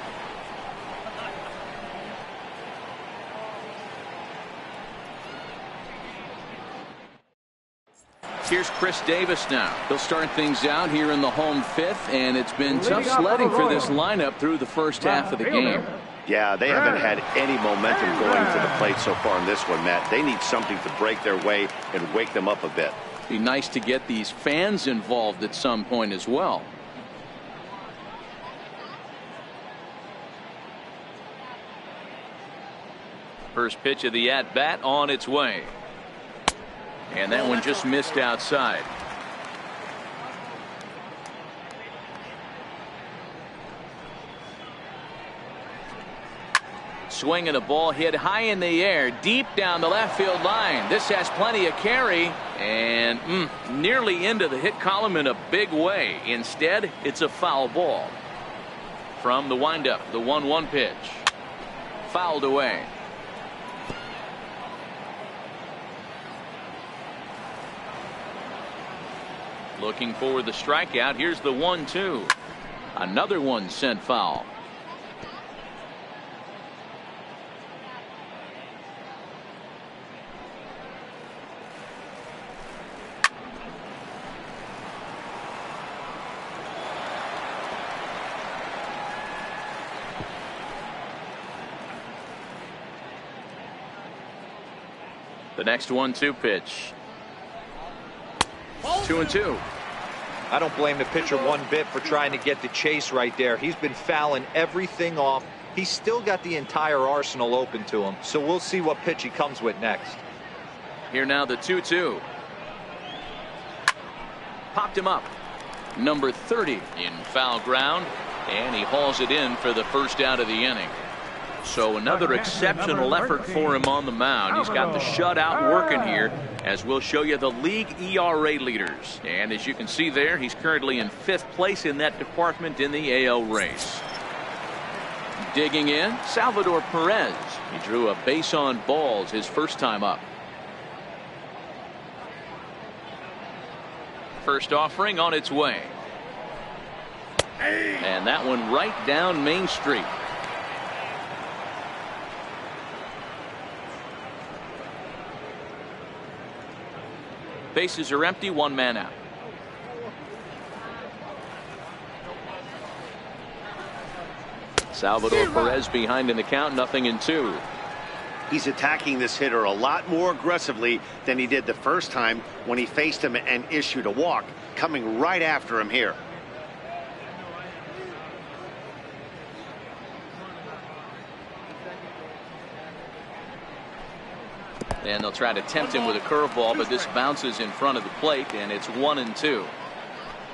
Here's Chris Davis now. He'll start things out here in the home 5th, and it's been tough sledding for this lineup through the first half of the game. Yeah, they haven't had any momentum going to the plate so far in this one, Matt. They need something to break their way and wake them up a bit. Be nice to get these fans involved at some point as well. First pitch of the at-bat on its way. And that one just missed outside. Swinging a ball hit high in the air, deep down the left field line. This has plenty of carry, and nearly into the hit column in a big way. Instead, it's a foul ball. From the windup, the 1-1 pitch. Fouled away. Looking for the strikeout. Here's the 1-2. Another one sent foul. The next 1-2 pitch. 2-2. I don't blame the pitcher one bit for trying to get the chase right there. He's been fouling everything off. He's still got the entire arsenal open to him. So we'll see what pitch he comes with next. Here now the 2-2. Popped him up. Number 30 in foul ground, and he hauls it in for the first out of the inning. So another exceptional effort for him on the mound. He's got the shutout working here, as we'll show you the league ERA leaders. And as you can see there, he's currently in 5th place in that department in the AL race. Digging in, Salvador Perez. He drew a base on balls his first time up. First offering on its way. And that one right down Main Street. Bases are empty, 1 man out. Salvador Perez behind in the count, 0-2. He's attacking this hitter a lot more aggressively than he did the first time when he faced him and issued a walk, coming right after him here. And they'll try to tempt him with a curveball, but this bounces in front of the plate, and it's 1-2.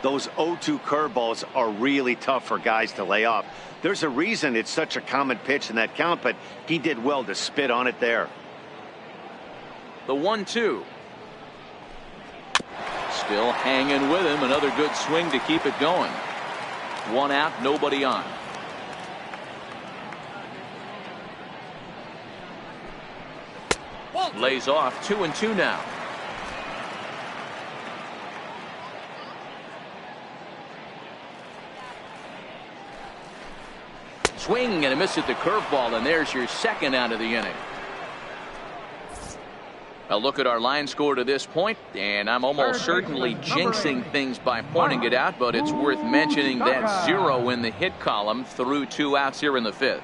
Those 0-2 curveballs are really tough for guys to lay off. There's a reason it's such a common pitch in that count, but he did well to spit on it there. The 1-2. Still hanging with him. Another good swing to keep it going. 1 out, nobody on. Lays off. 2-2 now. Swing and a miss at the curveball, and there's your second out of the inning. A look at our line score to this point, and I'm almost certainly jinxing things by pointing it out, but it's worth mentioning that 0 in the hit column through 2 outs here in the 5th.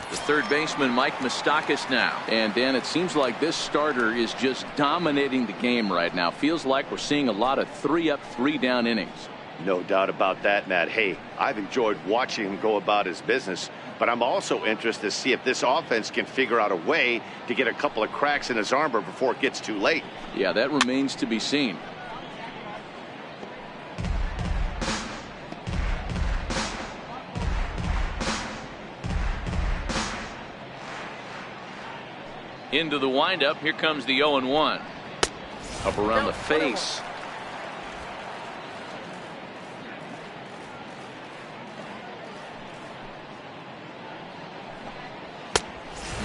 The third baseman, Mike Moustakas, now. And Dan, it seems like this starter is just dominating the game right now. Feels like we're seeing a lot of 3-up, 3-down innings. No doubt about that, Matt. Hey, I've enjoyed watching him go about his business, but I'm also interested to see if this offense can figure out a way to get a couple of cracks in his armor before it gets too late. Yeah, that remains to be seen. Into the windup. Here comes the 0-1. Up around the face.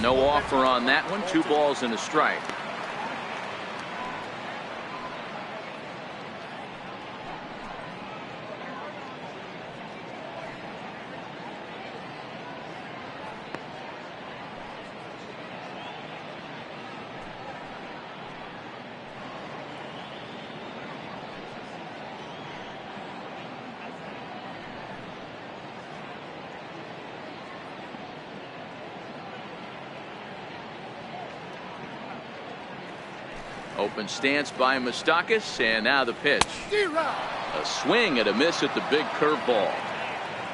No offer on that one. 2 balls and a strike. Open stance by Moustakas, and now the pitch. A swing and a miss at the big curveball.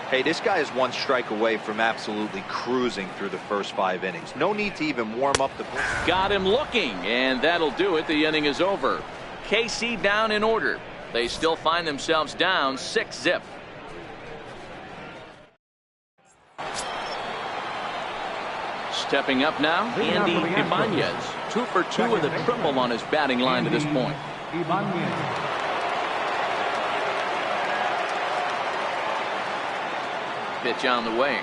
Hey, this guy is 1 strike away from absolutely cruising through the first 5 innings. No need to even warm up the. Got him looking, and that'll do it. The inning is over. KC down in order. They still find themselves down 6-0. Stepping up now, Andy Ibanez. 2 for 2 with a triple on his batting line to this point. Pitch on the way.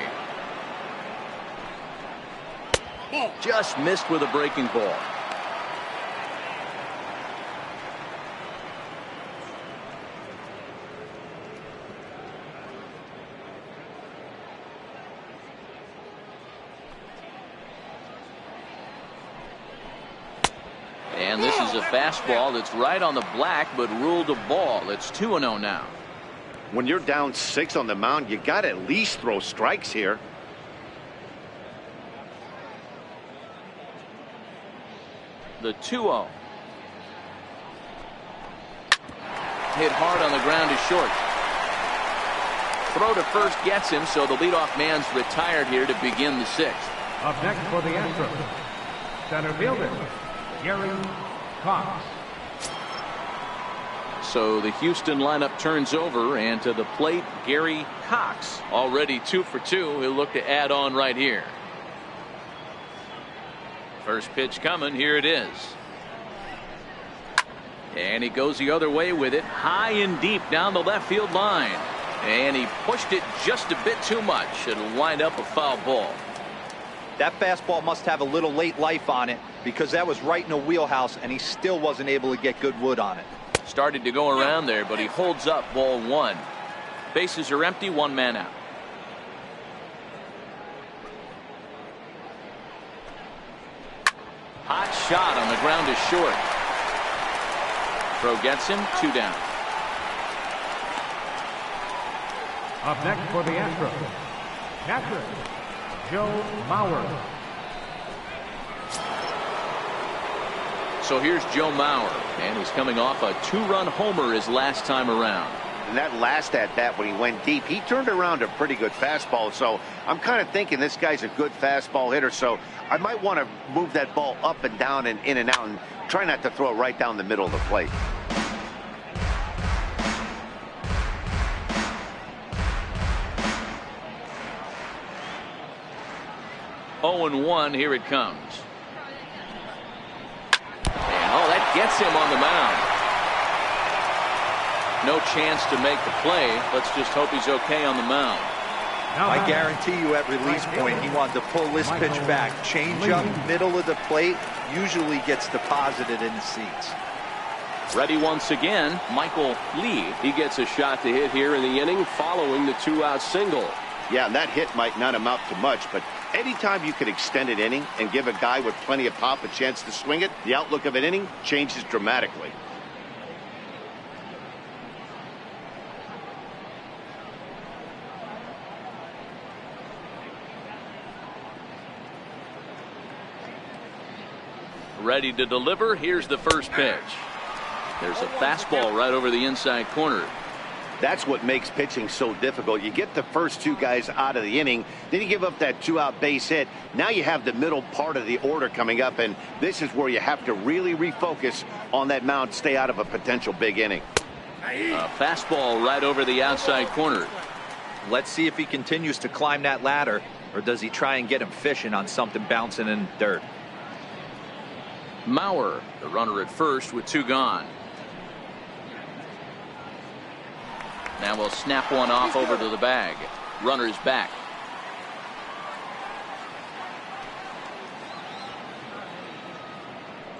Just missed with a breaking ball. And this is a fastball that's right on the black, but ruled a ball. It's 2-0 now. When you're down 6 on the mound, you got to at least throw strikes here. The 2-0. Hit hard on the ground is short. Throw to first gets him, so the leadoff man's retired here to begin the 6th. Up next for the Astros, center fielder, Gary Cox. So the Houston lineup turns over, and to the plate, Gary Cox. Already 2 for 2. He'll look to add on right here. First pitch coming. Here it is. And he goes the other way with it, high and deep down the left field line. And he pushed it just a bit too much. It'll wind up a foul ball. That fastball must have a little late life on it, because that was right in the wheelhouse, and he still wasn't able to get good wood on it. Started to go around there, but he holds up. Ball 1. Bases are empty, 1 man out. Hot shot on the ground is short. Throw gets him, 2 down. Up next for the Astros, catcher, Joe Mauer. So here's Joe Mauer, and he's coming off a 2-run homer his last time around. And that last at bat when he went deep, he turned around a pretty good fastball. So I'm kind of thinking this guy's a good fastball hitter. So I might want to move that ball up and down and in and out and try not to throw it right down the middle of the plate. Oh and 1, here it comes. And oh, that gets him on the mound. No chance to make the play. Let's just hope he's okay on the mound. I guarantee you at release point he wanted to pull this pitch back. Change up, middle of the plate, usually gets deposited in the seats. Ready once again, Michael Lee. He gets a shot to hit here in the inning following the 2-out single. Yeah, and that hit might not amount to much, but anytime you can extend an inning and give a guy with plenty of pop a chance to swing it, the outlook of an inning changes dramatically. Ready to deliver. Here's the first pitch. There's a fastball right over the inside corner. That's what makes pitching so difficult. You get the first 2 guys out of the inning, then you give up that 2-out base hit. Now you have the middle part of the order coming up, and this is where you have to really refocus on that mound, stay out of a potential big inning. A fastball right over the outside corner. Let's see if he continues to climb that ladder, or does he try and get him fishing on something bouncing in the dirt. Mauer, the runner at first with 2 gone. Now we'll snap one off over to the bag. Runner's back.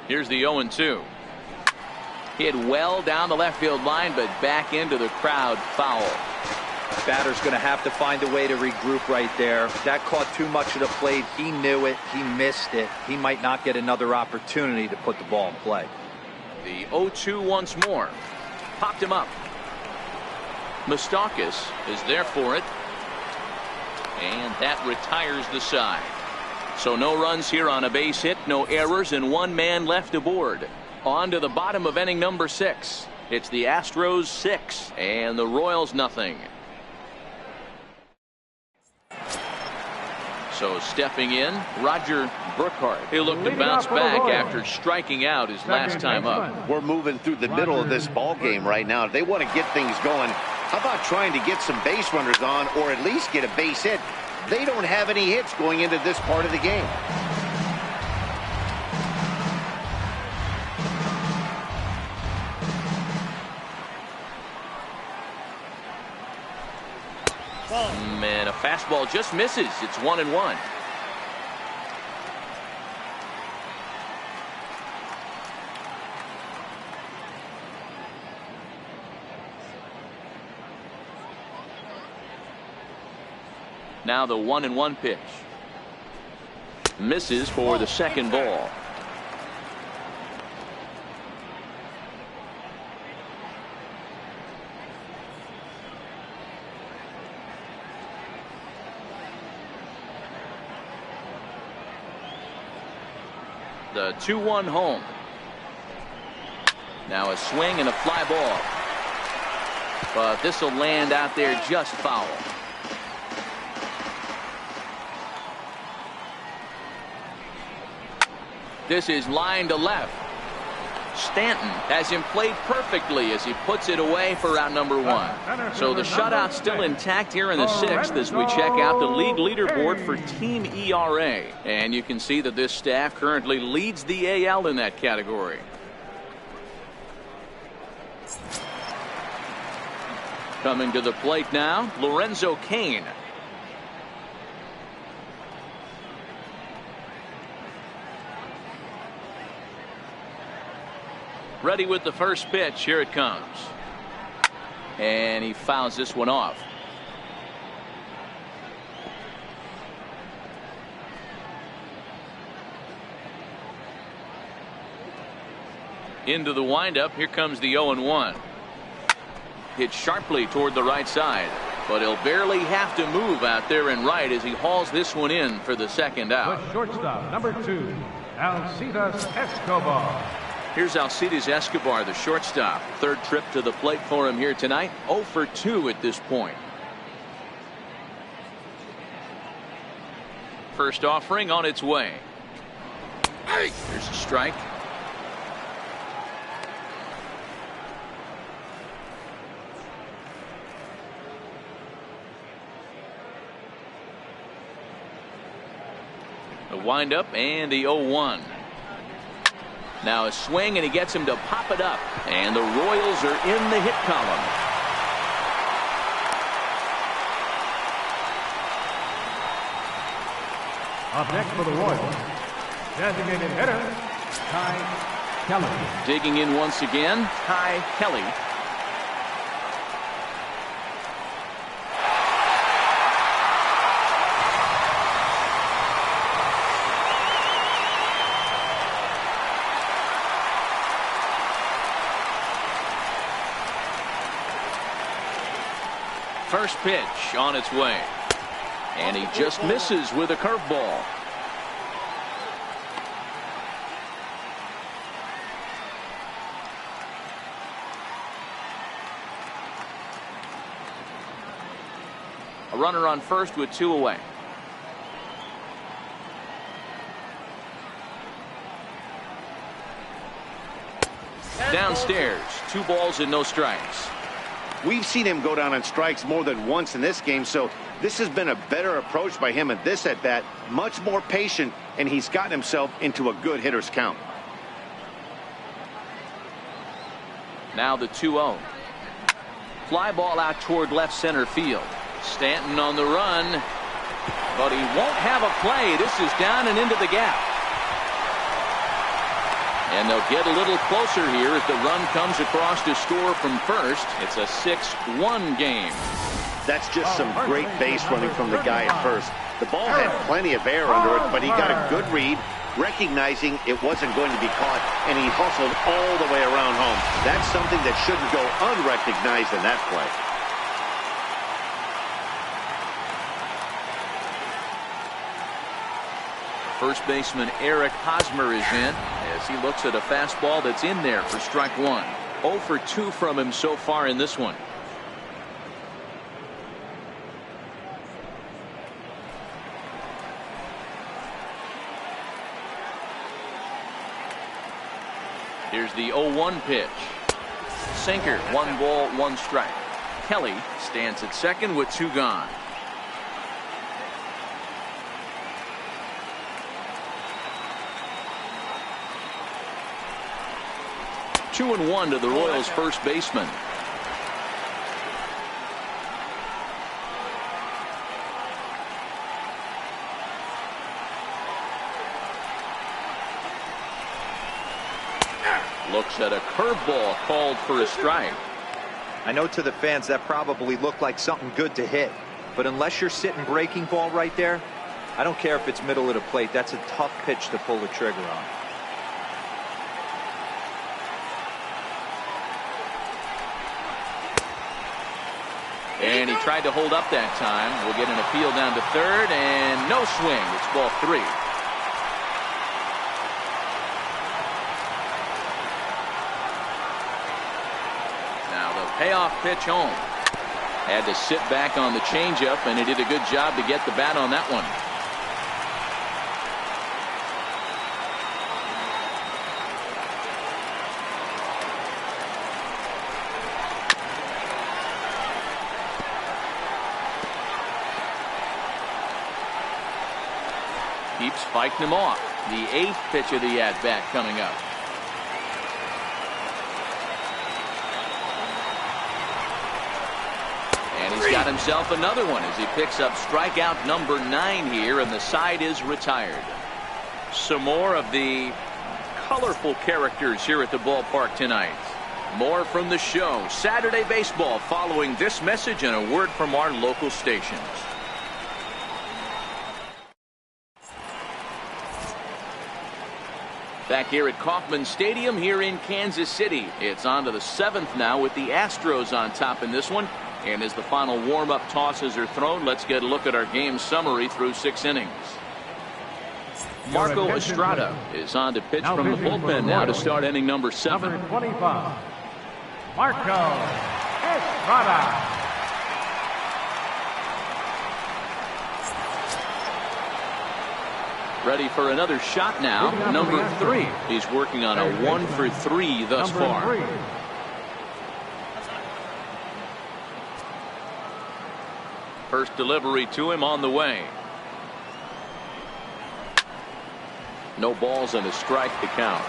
Here's the 0-2. Hit well down the left field line, but back into the crowd. Foul. Batter's going to have to find a way to regroup right there. That caught too much of the plate. He knew it. He missed it. He might not get another opportunity to put the ball in play. The 0-2 once more. Popped him up. Moustakas is there for it. And that retires the side. So no runs here on a base hit, no errors, and 1 man left aboard. On to the bottom of inning number 6. It's the Astros 6 and the Royals nothing. So stepping in, Roger Brookhart. He'll look to bounce back after striking out his last time up. We're moving through the middle of this ball game right now. They want to get things going. How about trying to get some base runners on, or at least get a base hit? They don't have any hits going into this part of the game. Man, a fastball just misses. It's 1-1. Now the 1-1 pitch. Misses for the second ball. The 2-1 home. Now a swing and a fly ball. But this will land out there just foul. This is line to left. Stanton has him played perfectly as he puts it away for out number 1. So the shutout's still intact here in the 6th as we check out the league leaderboard for team ERA. And you can see that this staff currently leads the AL in that category. Coming to the plate now, Lorenzo Cain. Ready with the first pitch. Here it comes. And he fouls this one off. Into the windup. Here comes the 0-1. Hit sharply toward the right side. But he'll barely have to move out there in right as he hauls this one in for the second out. The shortstop, number 2, Alcides Escobar. Here's Alcides Escobar, the shortstop. Third trip to the plate for him here tonight. 0 for 2 at this point. First offering on its way. There's a strike. The windup and the 0-1. Now a swing and he gets him to pop it up. And the Royals are in the hit column. Up next for the Royals, designated hitter, Ty Kelly. Digging in once again, Ty Kelly. First pitch on its way. And he just misses with a curveball. A runner on first with 2 away. Downstairs, 2 balls and no strikes. We've seen him go down on strikes more than once in this game, so this has been a better approach by him at this at bat. Much more patient, and he's gotten himself into a good hitter's count. Now the 2-0. Fly ball out toward left center field. Stanton on the run, but he won't have a play. This is down and into the gap. And they'll get a little closer here as the run comes across to score from first. It's a 6-1 game. That's just some great base running from the guy at first. The ball had plenty of air under it, but he got a good read, recognizing it wasn't going to be caught, and he hustled all the way around home. That's something that shouldn't go unrecognized in that play. First baseman Eric Hosmer is in as he looks at a fastball that's in there for strike 1. 0 for 2 from him so far in this one. Here's the 0-1 pitch. Sinker, 1 ball, 1 strike. Kelly stands at second with 2 gone. Two and 1 to the Royals' first baseman. Looks at a curveball called for a strike. I know to the fans that probably looked like something good to hit, but unless you're sitting breaking ball right there, I don't care if it's middle of the plate. That's a tough pitch to pull the trigger on. And he tried to hold up that time. We'll get an appeal down to third, and no swing. It's ball 3. Payoff pitch home. Had to sit back on the changeup, and he did a good job to get the bat on that one. Keeps fighting him off. The 8th pitch of the at-bat coming up. And he's got himself another one as he picks up strikeout number 9 here, and the side is retired. Some more of the colorful characters here at the ballpark tonight. More from the show. Saturday Baseball following this message and a word from our local stations. Back here at Kauffman Stadium here in Kansas City. It's on to the 7th now with the Astros on top in this one. And as the final warm-up tosses are thrown, let's get a look at our game summary through 6 innings. Marco Estrada is on to pitch from the bullpen now to start inning number 7. Number 25, Marco Estrada. Ready for another shot now. Number 3. He's working on a 1 for 3 thus far. First delivery to him on the way. No balls and a strike to count.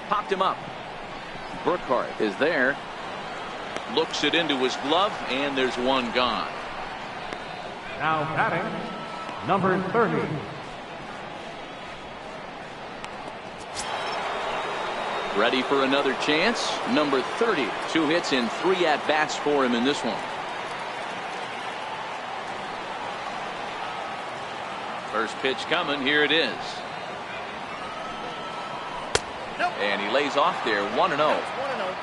Popped him up. Burkhart is there. Looks it into his glove, and there's one gone. Now batting, number 30. Ready for another chance. Number 30. 2 hits and 3 at-bats for him in this one. First pitch coming. Here it is. And he lays off there. 1-0. 1-0.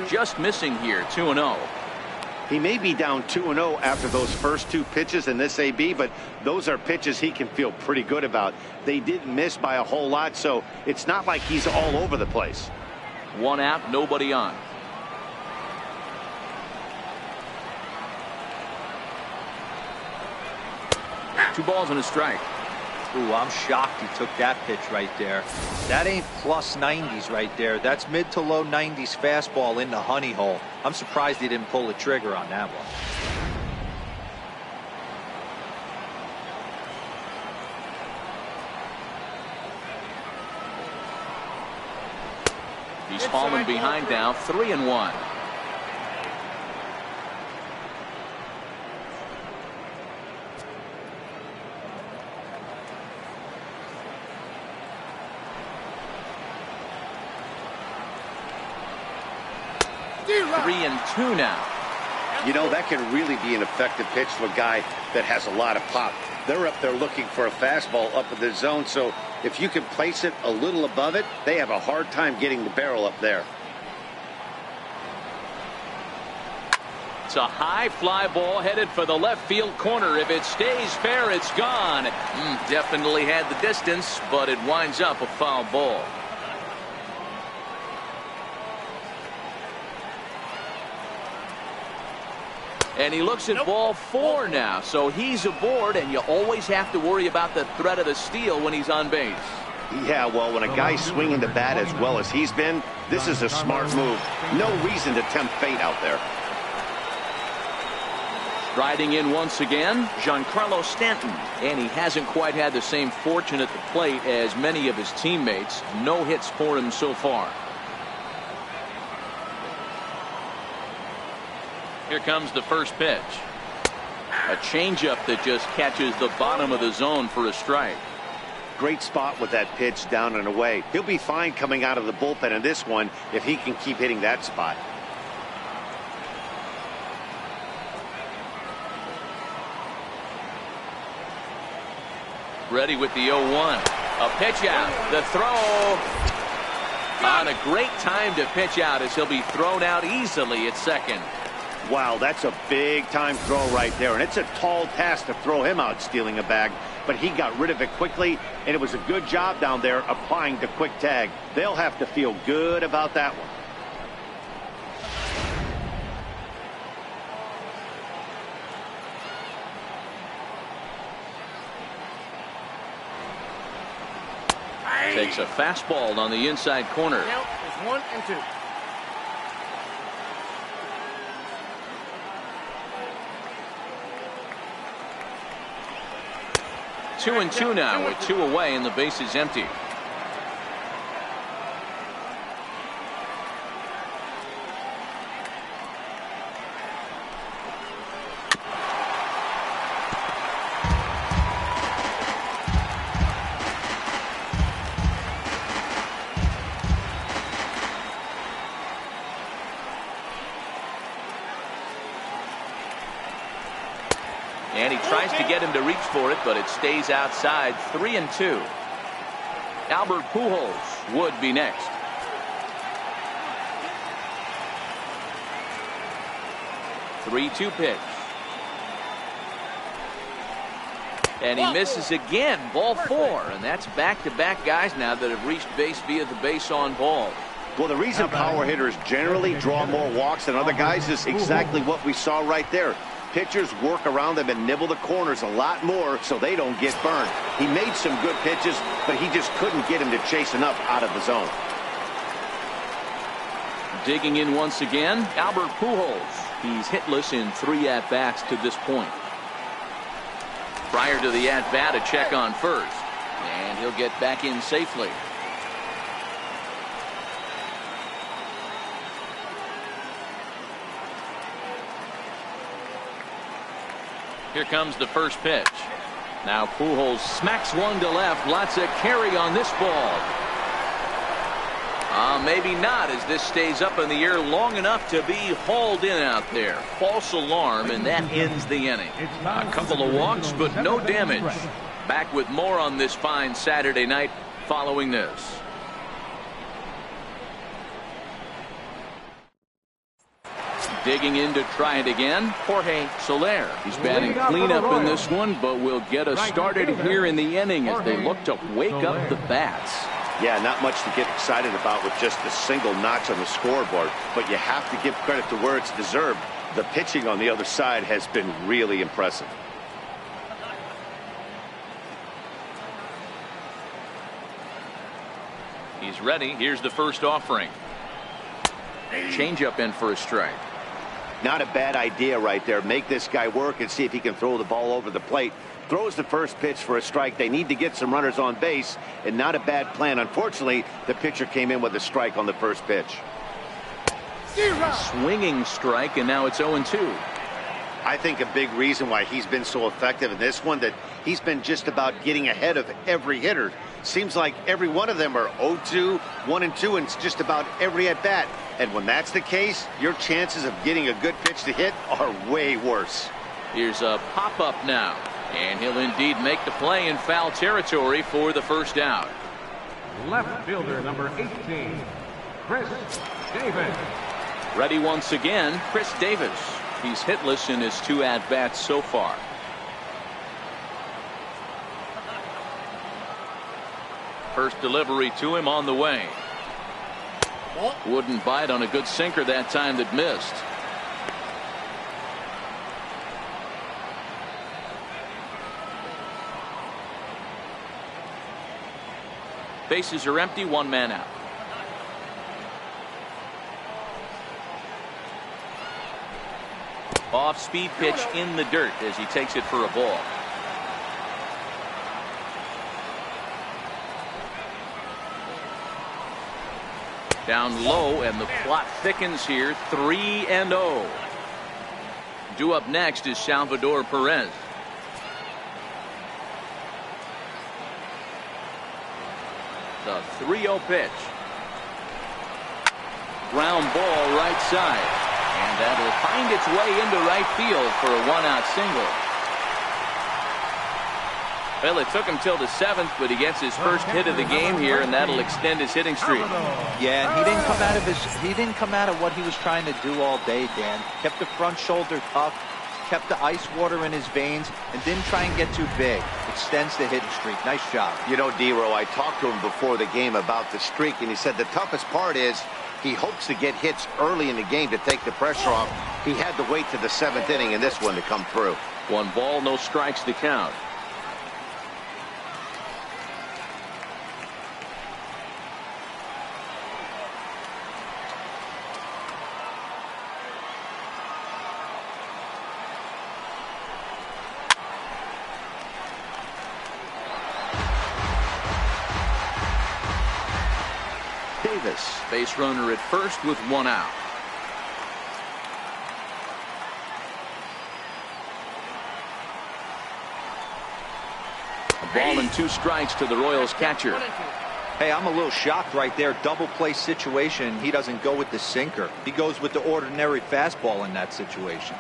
Just missing here. 2-0. He may be down 2-0 after those first 2 pitches in this AB, but those are pitches he can feel pretty good about. They didn't miss by a whole lot, so it's not like he's all over the place. 1 out, nobody on. Two balls and a strike. Ooh, I'm shocked he took that pitch right there. That ain't plus 90s right there. That's mid to low 90s fastball in the honey hole. I'm surprised he didn't pull the trigger on that one. He's fallen behind now. 3-1. Three and 2 now. You know, that can really be an effective pitch to a guy that has a lot of pop. They're up there looking for a fastball up in the zone, so if you can place it a little above it, they have a hard time getting the barrel up there. It's a high fly ball headed for the left field corner. If it stays fair, it's gone. Definitely had the distance, but it winds up a foul ball. And he looks at ball 4 now, so he's aboard, and you always have to worry about the threat of the steal when he's on base. Yeah, well, when a guy's swinging the bat as well as he's been, this is a smart move. No reason to tempt fate out there. Striding in once again, Giancarlo Stanton, and he hasn't quite had the same fortune at the plate as many of his teammates. No hits for him so far. Here comes the first pitch. A changeup that just catches the bottom of the zone for a strike. Great spot with that pitch down and away. He'll be fine coming out of the bullpen in this one if he can keep hitting that spot. Ready with the 0-1. A pitch out. The throw. On a great time to pitch out as he'll be thrown out easily at second. Wow, that's a big time throw right there. And it's a tall task to throw him out stealing a bag. But he got rid of it quickly, and it was a good job down there applying the quick tag. They'll have to feel good about that one. Takes a fastball on the inside corner. Count is 1 and 2. 2-2 now with 2 away and the base is empty. And he tries to get him to reach for it, but it stays outside. 3-2. Albert Pujols would be next. Three-two pitch. And he misses again. Ball 4. And that's back-to-back guys now that have reached base via the base on ball. Well, the reason power hitters generally draw more walks than other guys is exactly what we saw right there. Pitchers work around them and nibble the corners a lot more so they don't get burned. He made some good pitches, but he just couldn't get him to chase enough out of the zone. Digging in once again, Albert Pujols. He's hitless in 3 at-bats to this point. Prior to the at-bat, a check on first. And he'll get back in safely. Here comes the first pitch. Now Pujols smacks one to left. Lots of carry on this ball. Maybe not, as this stays up in the air long enough to be hauled in out there. False alarm, and that ends the inning. A couple of walks, but no damage. Back with more on this fine Saturday night following this. Digging in to try it again, Jorge Soler. He's batting cleanup in this one, but will get us started here in the inning as they look to wake up the bats. Yeah, not much to get excited about with just a single notch on the scoreboard, but you have to give credit to where it's deserved. The pitching on the other side has been really impressive. He's ready. Here's the first offering. Changeup in for a strike. Not a bad idea right there. Make this guy work and see if he can throw the ball over the plate. Throws the first pitch for a strike. They need to get some runners on base, and not a bad plan. Unfortunately, the pitcher came in with a strike on the first pitch. Swinging strike, and now it's 0-2. I think a big reason why he's been so effective in this one, that he's been just about getting ahead of every hitter. Seems like every one of them are 0-2, 1-2, and it's just about every at bat. And when that's the case, your chances of getting a good pitch to hit are way worse. Here's a pop-up now. And he'll indeed make the play in foul territory for the first out. Left fielder number 18, Chris Davis. Ready once again, Chris Davis. He's hitless in his 2 at-bats so far. First delivery to him on the way. Wouldn't bite on a good sinker that time that missed. Bases are empty, 1 man out. Off-speed pitch in the dirt as he takes it for a ball. Down low, and the plot thickens here. 3-0. Due up next is Salvador Perez. The 3-0 pitch. Ground ball right side. And that'll find its way into right field for a 1-out single. Well, it took him till the 7th, but he gets his first hit of the game here, and that'll extend his hitting streak. Yeah, and he didn't come out of what he was trying to do all day, Dan. Kept the front shoulder tucked, kept the ice water in his veins, and didn't try and get too big. Extends the hitting streak. Nice job. You know, D-Row, I talked to him before the game about the streak, and he said the toughest part is he hopes to get hits early in the game to take the pressure off. He had to wait to the 7th inning in this one to come through. 1 ball, no strikes to count. Davis, base runner at first with 1 out. A ball and 2 strikes to the Royals catcher. Hey, I'm a little shocked right there. Double play situation. He doesn't go with the sinker. He goes with the ordinary fastball in that situation.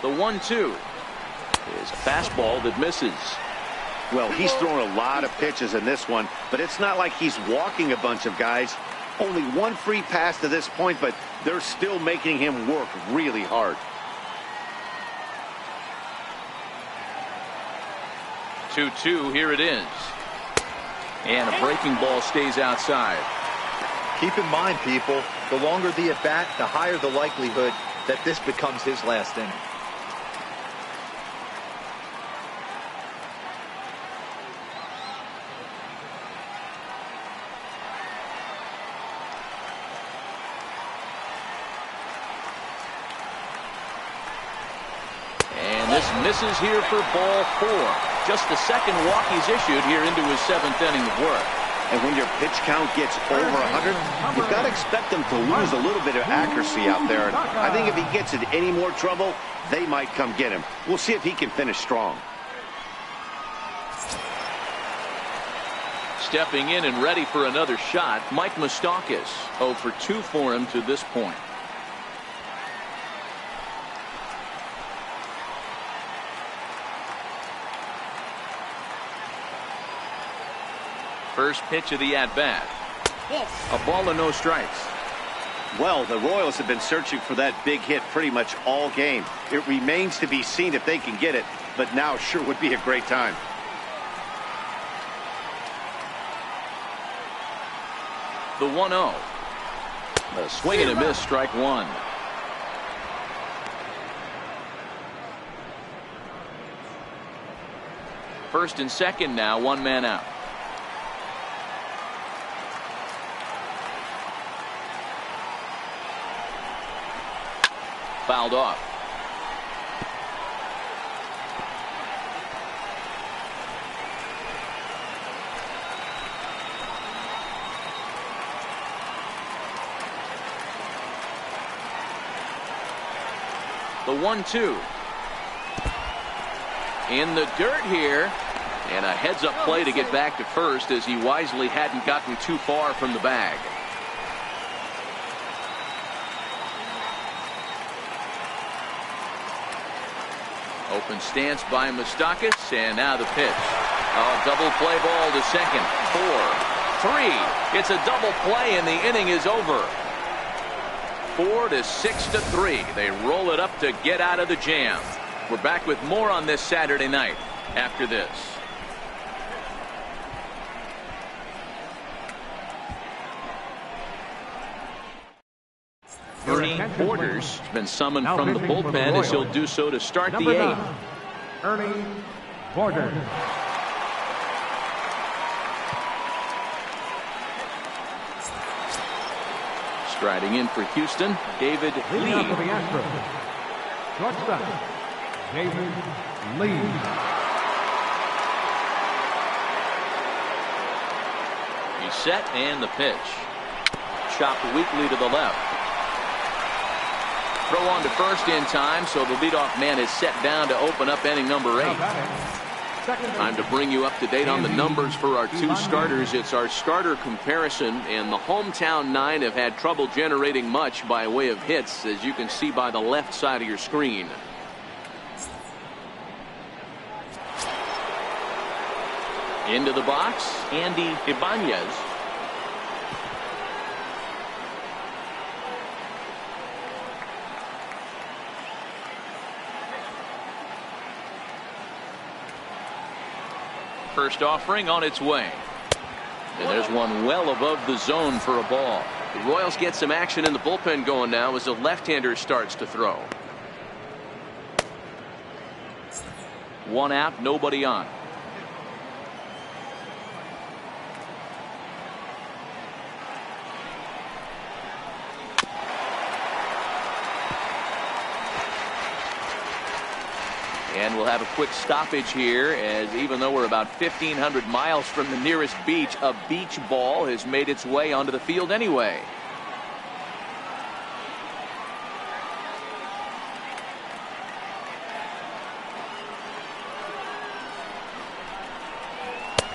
The 1-2 is a fastball that misses. Well, he's thrown a lot of pitches in this one, but it's not like he's walking a bunch of guys. Only 1 free pass to this point, but they're still making him work really hard. 2-2, here it is. And a breaking ball stays outside. Keep in mind, people, the longer the at-bat, the higher the likelihood that this becomes his last inning. Misses here for ball 4. Just the 2nd walk he's issued here into his 7th inning of work. And when your pitch count gets over 100, you've got to expect them to lose a little bit of accuracy out there. And I think if he gets in any more trouble, they might come get him. We'll see if he can finish strong. Stepping in and ready for another shot, Mike Moustakas. 0 for 2 for him to this point. First pitch of the at-bat. A ball and no strikes. Well, the Royals have been searching for that big hit pretty much all game. It remains to be seen if they can get it, but now sure would be a great time. The 1-0. A swing and a miss, strike 1. First and second now, 1 man out. Fouled off. The 1-2. In the dirt here. And a heads-up play to get back to first as he wisely hadn't gotten too far from the bag. Open stance by Moustakas, and now the pitch. Oh, double play ball to second. 4-3. It's a double play, and the inning is over. 4 to 6 to 3. They roll it up to get out of the jam. We're back with more on this Saturday night after this. Ernie Borders has been summoned from the bullpen as he'll do so to start the 8th. Ernie Borders. Striding in for Houston, David Leading Lee. up for the Astros. Shortstop, David Lee. He's set, and the pitch. Chopped weakly to the left. Throw on to first in time, so the leadoff man is set down to open up inning number 8. Time to bring you up to date on the numbers for our two starters. It's our starter comparison, and the hometown nine have had trouble generating much by way of hits, as you can see by the left side of your screen. Into the box, Andy Ibanez. First offering on its way. And there's one well above the zone for a ball. The Royals get some action in the bullpen going now as the left-hander starts to throw. One out, nobody on. And we'll have a quick stoppage here, as even though we're about 1,500 miles from the nearest beach, a beach ball has made its way onto the field anyway.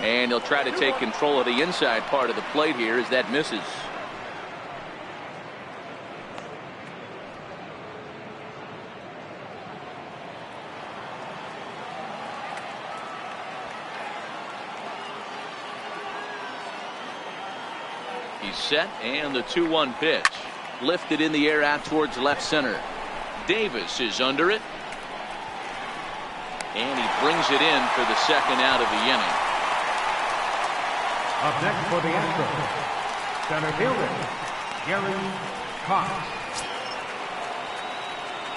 And he'll try to take control of the inside part of the plate here as that misses. He's set, and the 2-1 pitch. Lifted in the air out towards left center. Davis is under it. And he brings it in for the second out of the inning. Up next for the Astros, center fielder, Gary Cox.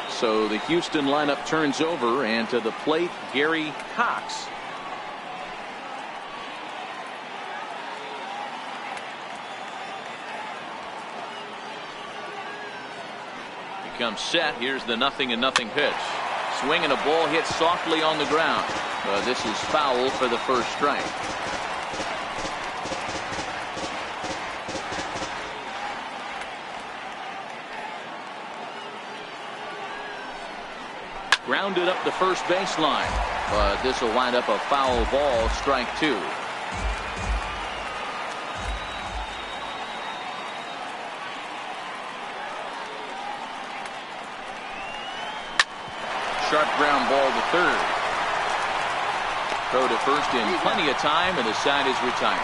So the Houston lineup turns over, and to the plate, Gary Cox. Comes set. Here's the 0-0 pitch. Swing and a ball hit softly on the ground. This is foul for the first strike. Grounded up the first baseline, but this will wind up a foul ball, strike two. Sharp ground ball to third. Throw to first in plenty of time, and the side is retired.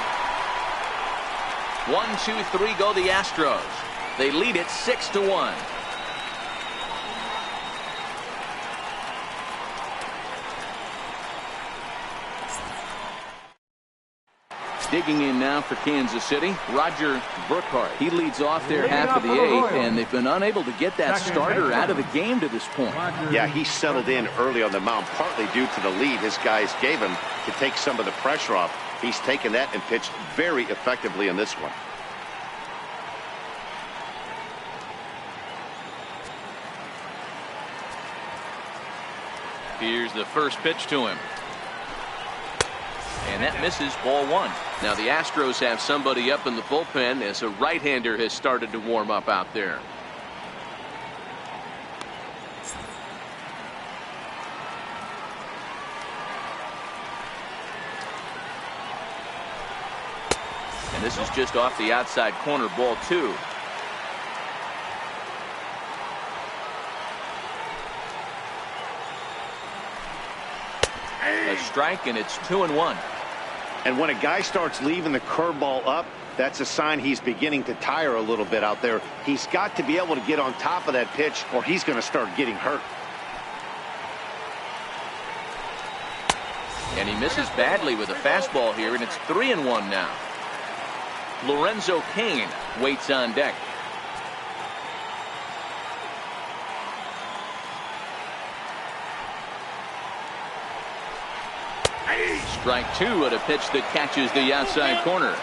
1-2-3 go the Astros. They lead it 6-1. Digging in now for Kansas City, Roger Brookhart. He leads off there half of the eighth, and they've been unable to get that starter out of the game to this point. Yeah, he settled in early on the mound, partly due to the lead his guys gave him to take some of the pressure off. He's taken that and pitched very effectively in this one. Here's the first pitch to him. And that misses, ball one. Now the Astros have somebody up in the bullpen as a right-hander has started to warm up out there. And this is just off the outside corner, ball two. A strike, and it's 2-1. And when a guy starts leaving the curveball up, that's a sign he's beginning to tire a little bit out there. He's got to be able to get on top of that pitch, or he's going to start getting hurt. And he misses badly with a fastball here, and it's 3-1 now. Lorenzo Cain waits on deck. Strike two at a pitch that catches the outside corner.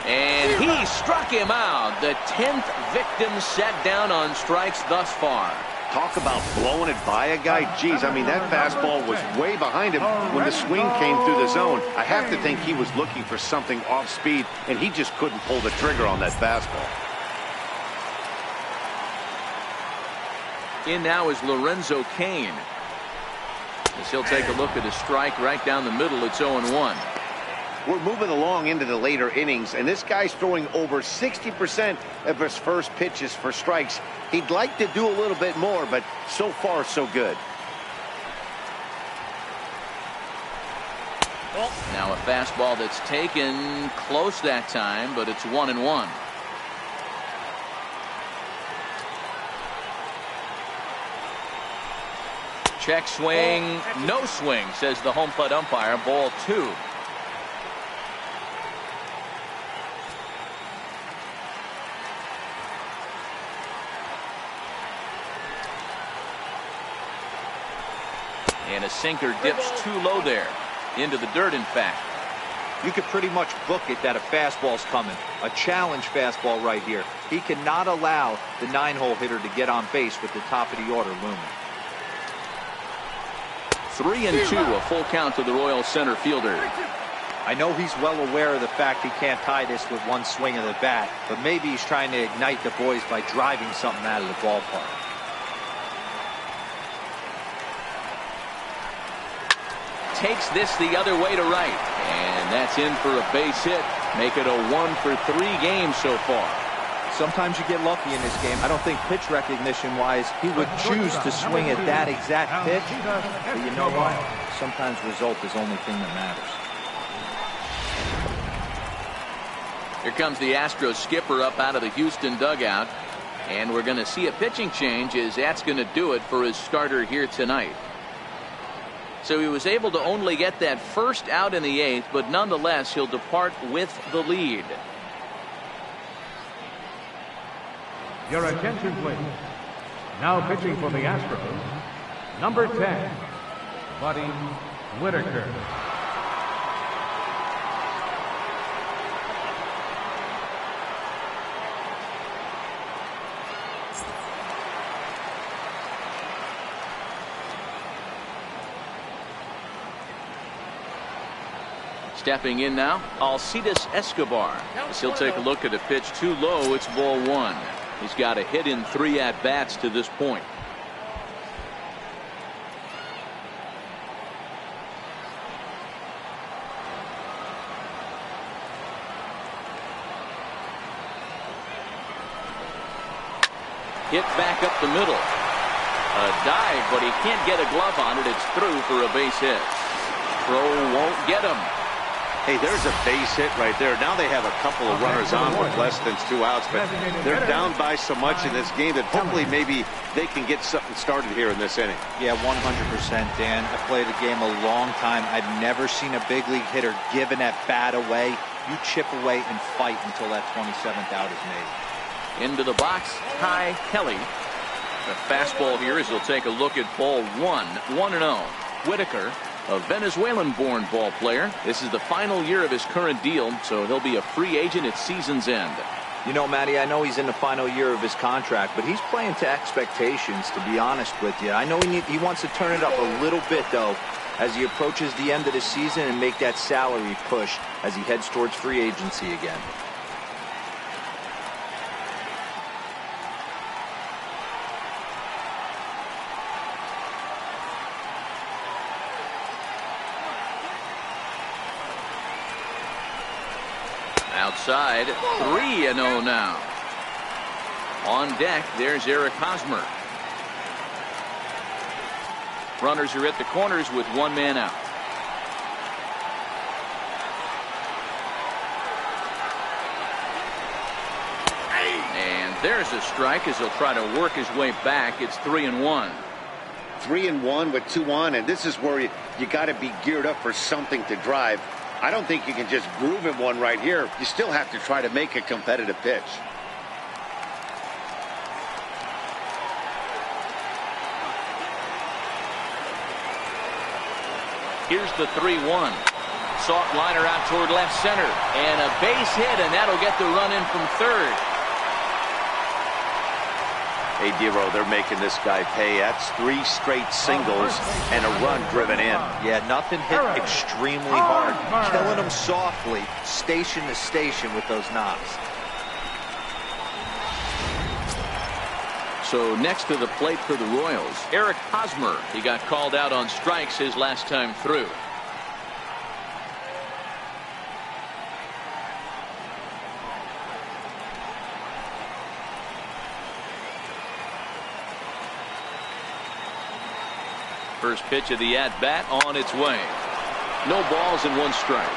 And he struck him out. The 10th victim set down on strikes thus far. Talk about blowing it by a guy. Geez, I mean, that fastball was way behind him when the swing came through the zone. I have to think he was looking for something off speed, and he just couldn't pull the trigger on that fastball. In now is Lorenzo Cain. As he'll take a look at a strike right down the middle. It's 0-1. We're moving along into the later innings, and this guy's throwing over 60% of his first pitches for strikes. He'd like to do a little bit more, but so far so good. Now a fastball that's taken close that time, but it's 1-1. Check swing, no swing, says the home plate umpire. Ball 2. And a sinker dips too low there. Into the dirt, in fact. You could pretty much book it that a fastball's coming. A challenge fastball right here. He cannot allow the 9-hole hitter to get on base with the top of the order looming. 3-2, a full count to the Royal center fielder. I know he's well aware of the fact he can't tie this with one swing of the bat, but maybe he's trying to ignite the boys by driving something out of the ballpark. Takes this the other way to right, and that's in for a base hit. Make it a 1-for-3 game so far. Sometimes you get lucky in this game. I don't think pitch recognition wise he would choose to swing at that exact pitch, but you know what, sometimes result is the only thing that matters. Here comes the Astros skipper up out of the Houston dugout, and we're going to see a pitching change, as that's going to do it for his starter here tonight. So he was able to only get that first out in the 8th, but nonetheless he'll depart with the lead. Your attention, please. Now pitching for the Astros, number 10, Buddy Whitaker. Stepping in now, Alcides Escobar. As he'll take a look at a pitch too low. It's ball 1. He's got a hit in 3 at-bats to this point. Hit back up the middle. A dive, but he can't get a glove on it. It's through for a base hit. Throw won't get him. Hey, there's a base hit right there. Now they have a couple of runners on with less than 2 outs, but they're down by so much in this game that hopefully maybe they can get something started here in this inning. Yeah, 100%, Dan. I played the game a long time. I've never seen a big league hitter give an at-bat away. You chip away and fight until that 27th out is made. Into the box, Ty Kelly. The fastball here as he'll take a look at ball 1. 1-0. Whitaker, a Venezuelan-born ball player. This is the final year of his current deal, so he'll be a free agent at season's end. You know, Matty, I know he's in the final year of his contract, but he's playing to expectations, to be honest with you. I know he wants to turn it up a little bit, though, as he approaches the end of the season and make that salary push as he heads towards free agency again. Outside, 3-0 now. On deck, there's Eric Hosmer. Runners are at the corners with 1 man out. And there's a strike as he'll try to work his way back. It's 3-1. 3-1 with 2 on, and this is where you got to be geared up for something to drive. I don't think you can just groove him one right here. You still have to try to make a competitive pitch. Here's the 3-1. Soft liner out toward left center. And a base hit, and that'll get the run in from third. Hey, Dero, they're making this guy pay. That's 3 straight singles and a run driven in. Yeah, nothing hit extremely hard. Killing them softly, station to station with those knocks. So next to the plate for the Royals, Eric Hosmer. He got called out on strikes his last time through. First pitch of the at-bat on its way. No balls and 1 strike.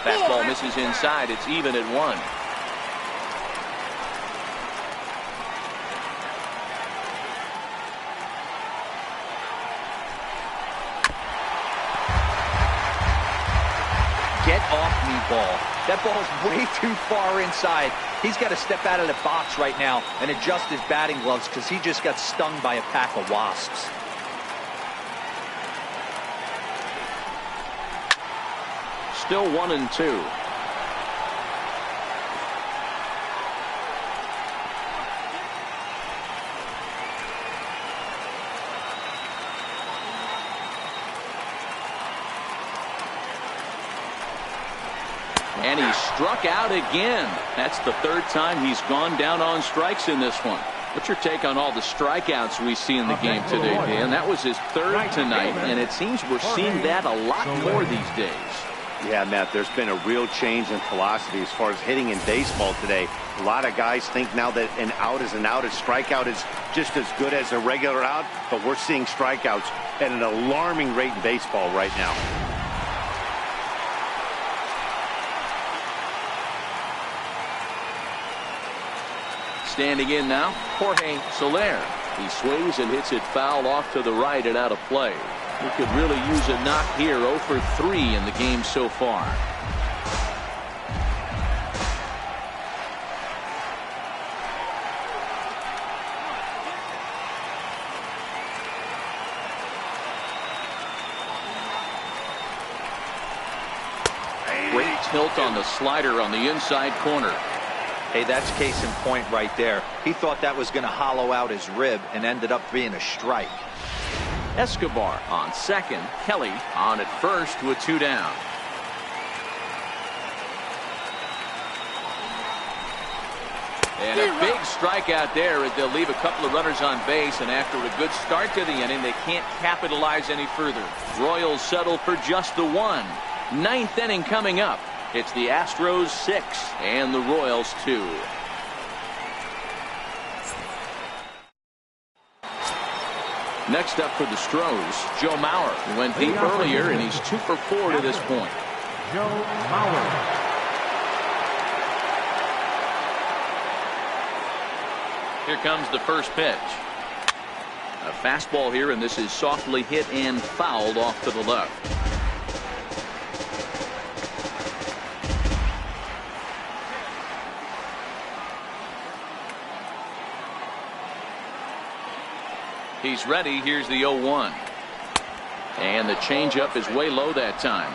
Fastball misses inside. It's even at 1. Get off me, ball. That ball's way too far inside. He's got to step out of the box right now and adjust his batting gloves because he just got stung by a pack of wasps. Still 1-2. And he struck out again. That's the 3rd time he's gone down on strikes in this one. What's your take on all the strikeouts we see in the game today, Dan? That was his 3rd tonight, and it seems we're seeing that a lot more these days. Yeah, Matt, there's been a real change in philosophy as far as hitting in baseball today. A lot of guys think now that an out is an out. A strikeout is just as good as a regular out, but we're seeing strikeouts at an alarming rate in baseball right now. Standing in now, Jorge Soler. He swings and hits it foul off to the right and out of play. He could really use a knock here. 0 for 3 in the game so far. Great tilt on the slider on the inside corner. Hey, that's case in point right there. He thought that was going to hollow out his rib and ended up being a strike. Escobar on second. Kelly on at first with 2 down. And a big strikeout there as they'll leave a couple of runners on base, and after a good start to the inning, they can't capitalize any further. Royals settle for just the 1. 9th inning coming up. It's the Astros 6 and the Royals 2. Next up for the Astros, Joe Mauer. He went deep earlier, and he's 2 for 4 to this point. Joe Mauer. Here comes the first pitch. A fastball here, and this is softly hit and fouled off to the left. He's ready. Here's the 0-1. And the changeup is way low that time.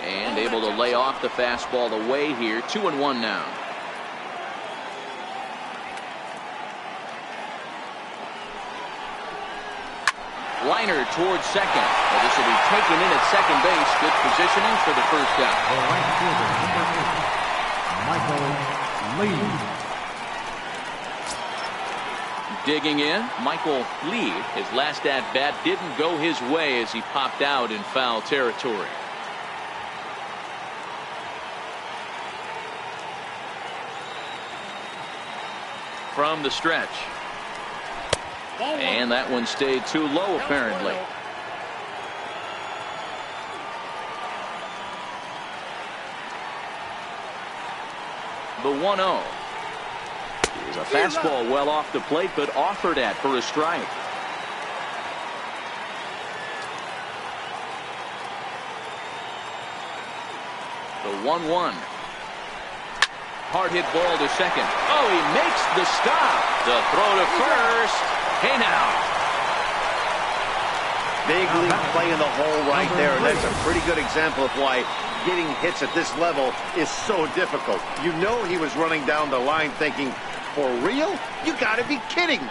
And able to lay off the fastball away here. 2-1 now. Liner towards second. Well, this will be taken in at second base. Good positioning for the first out. The right fielder, number 8, Michael Lee. Digging in, Michael Lee. His last at-bat didn't go his way as he popped out in foul territory. From the stretch. And that one stayed too low, apparently. The 1-0. Here's a fastball well off the plate, but offered at for a strike. The 1-1. Hard hit ball to second. Oh, he makes the stop. The throw to first. Hey now. Big league play in the hole right there. That's a pretty good example of why getting hits at this level is so difficult. You know he was running down the line thinking, for real? You gotta be kidding me.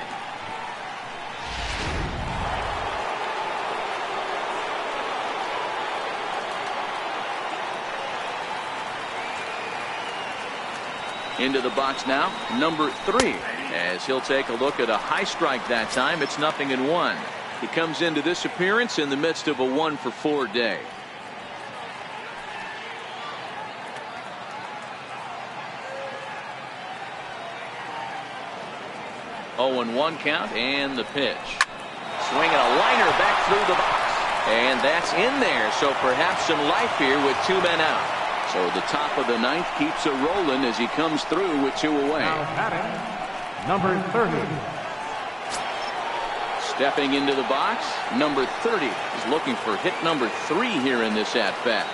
Into the box now, number 3, as he'll take a look at a high strike that time. It's 0-1. He comes into this appearance in the midst of a 1-for-4 day. Oh, 0-1 count, and the pitch. Swinging a liner back through the box. And that's in there, so perhaps some life here with 2 men out. So the top of the 9th keeps it rolling as he comes through with 2 away. Now batting, number 30. Stepping into the box, number 30 is looking for hit number 3 here in this at-bat.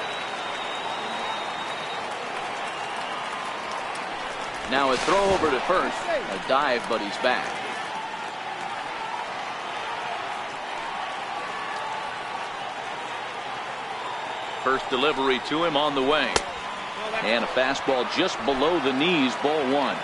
Now a throw over to first, a dive, but he's back. First delivery to him on the way. And a fastball just below the knees, ball 1.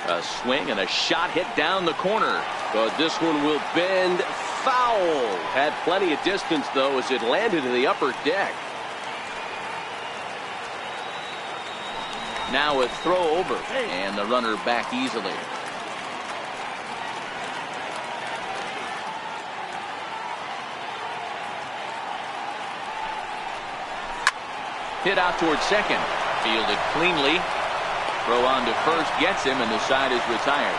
A swing and a shot hit down the corner. But this one will bend foul. Had plenty of distance, though, as it landed in the upper deck. Now a throw over, and the runner back easily. Hit out towards second. Fielded cleanly. Throw on to first gets him, and the side is retired.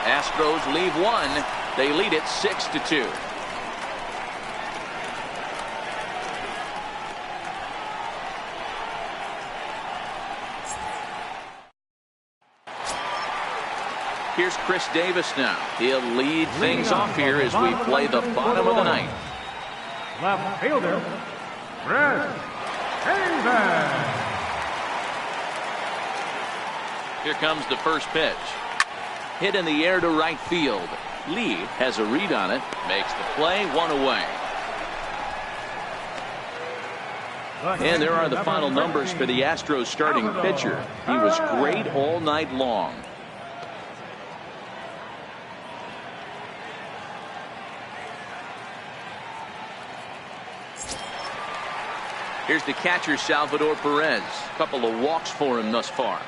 Astros leave 1. They lead it 6-2. Here's Chris Davis now. He'll lead things off here as we play the bottom of the 9th. Left fielder, Chris Davis. Here comes the first pitch. Hit in the air to right field. Lee has a read on it. Makes the play, 1 away. And there are the final numbers for the Astros starting pitcher. He was great all night long. Here's the catcher, Salvador Perez. A couple of walks for him thus far.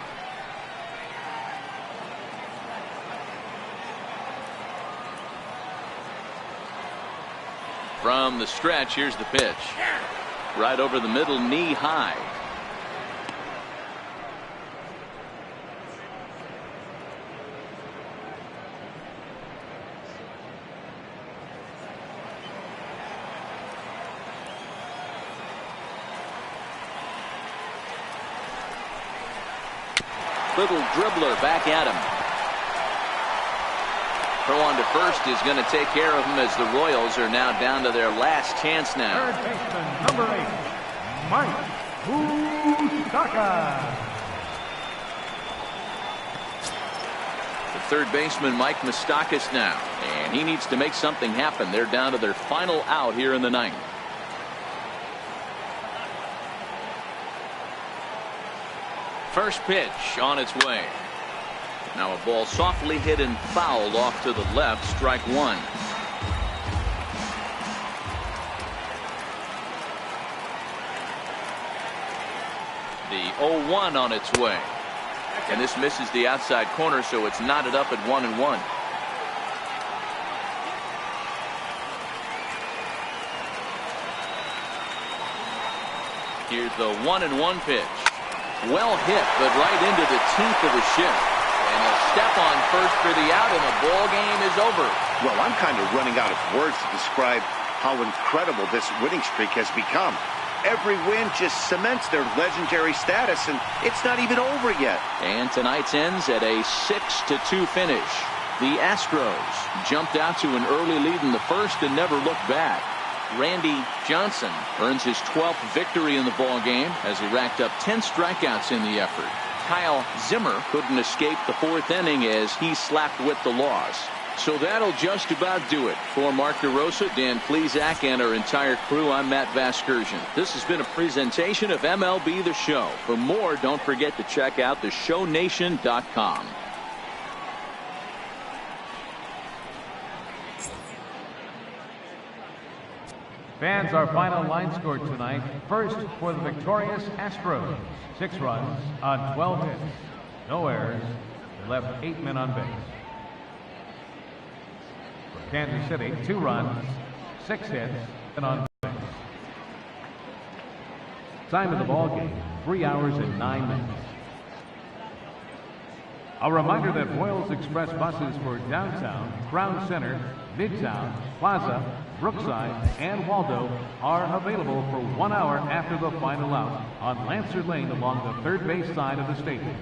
From the stretch, here's the pitch. Right over the middle, knee high. Little dribbler back at him. Throw on to first is going to take care of him as the Royals are now down to their last chance now. Third baseman, number 8, Mike Moustakas. The third baseman, Mike Moustakas now. And he needs to make something happen. They're down to their final out here in the 9th. First pitch on its way. Now a ball softly hit and fouled off to the left. Strike 1. The 0-1 on its way. And this misses the outside corner, so it's knotted up at 1-1. Here's the 1-1 pitch. Well hit, but right into the teeth of the shift. And he'll step on first for the out, and the ball game is over. Well, I'm kind of running out of words to describe how incredible this winning streak has become. Every win just cements their legendary status, and it's not even over yet. And tonight's ends at a 6-2 finish. The Astros jumped out to an early lead in the first and never looked back. Randy Johnson earns his 12th victory in the ball game as he racked up 10 strikeouts in the effort. Kyle Zimmer couldn't escape the 4th inning as he slapped with the loss. So that'll just about do it. For Mark DeRosa, Dan Plesac, and our entire crew, I'm Matt Vasgersian. This has been a presentation of MLB The Show. For more, don't forget to check out theshownation.com. Fans, our final line score tonight. First for the victorious Astros. 6 runs on 12 hits. No errors. They left 8 men on base. For Kansas City, 2 runs, 6 hits, and on base. Time of the ball game, 3 hours and 9 minutes. A reminder that Boyles Express buses for downtown, Crown Center, Midtown, Plaza, Brookside, and Waldo are available for 1 hour after the final out on Lancer Lane along the third base side of the stadium.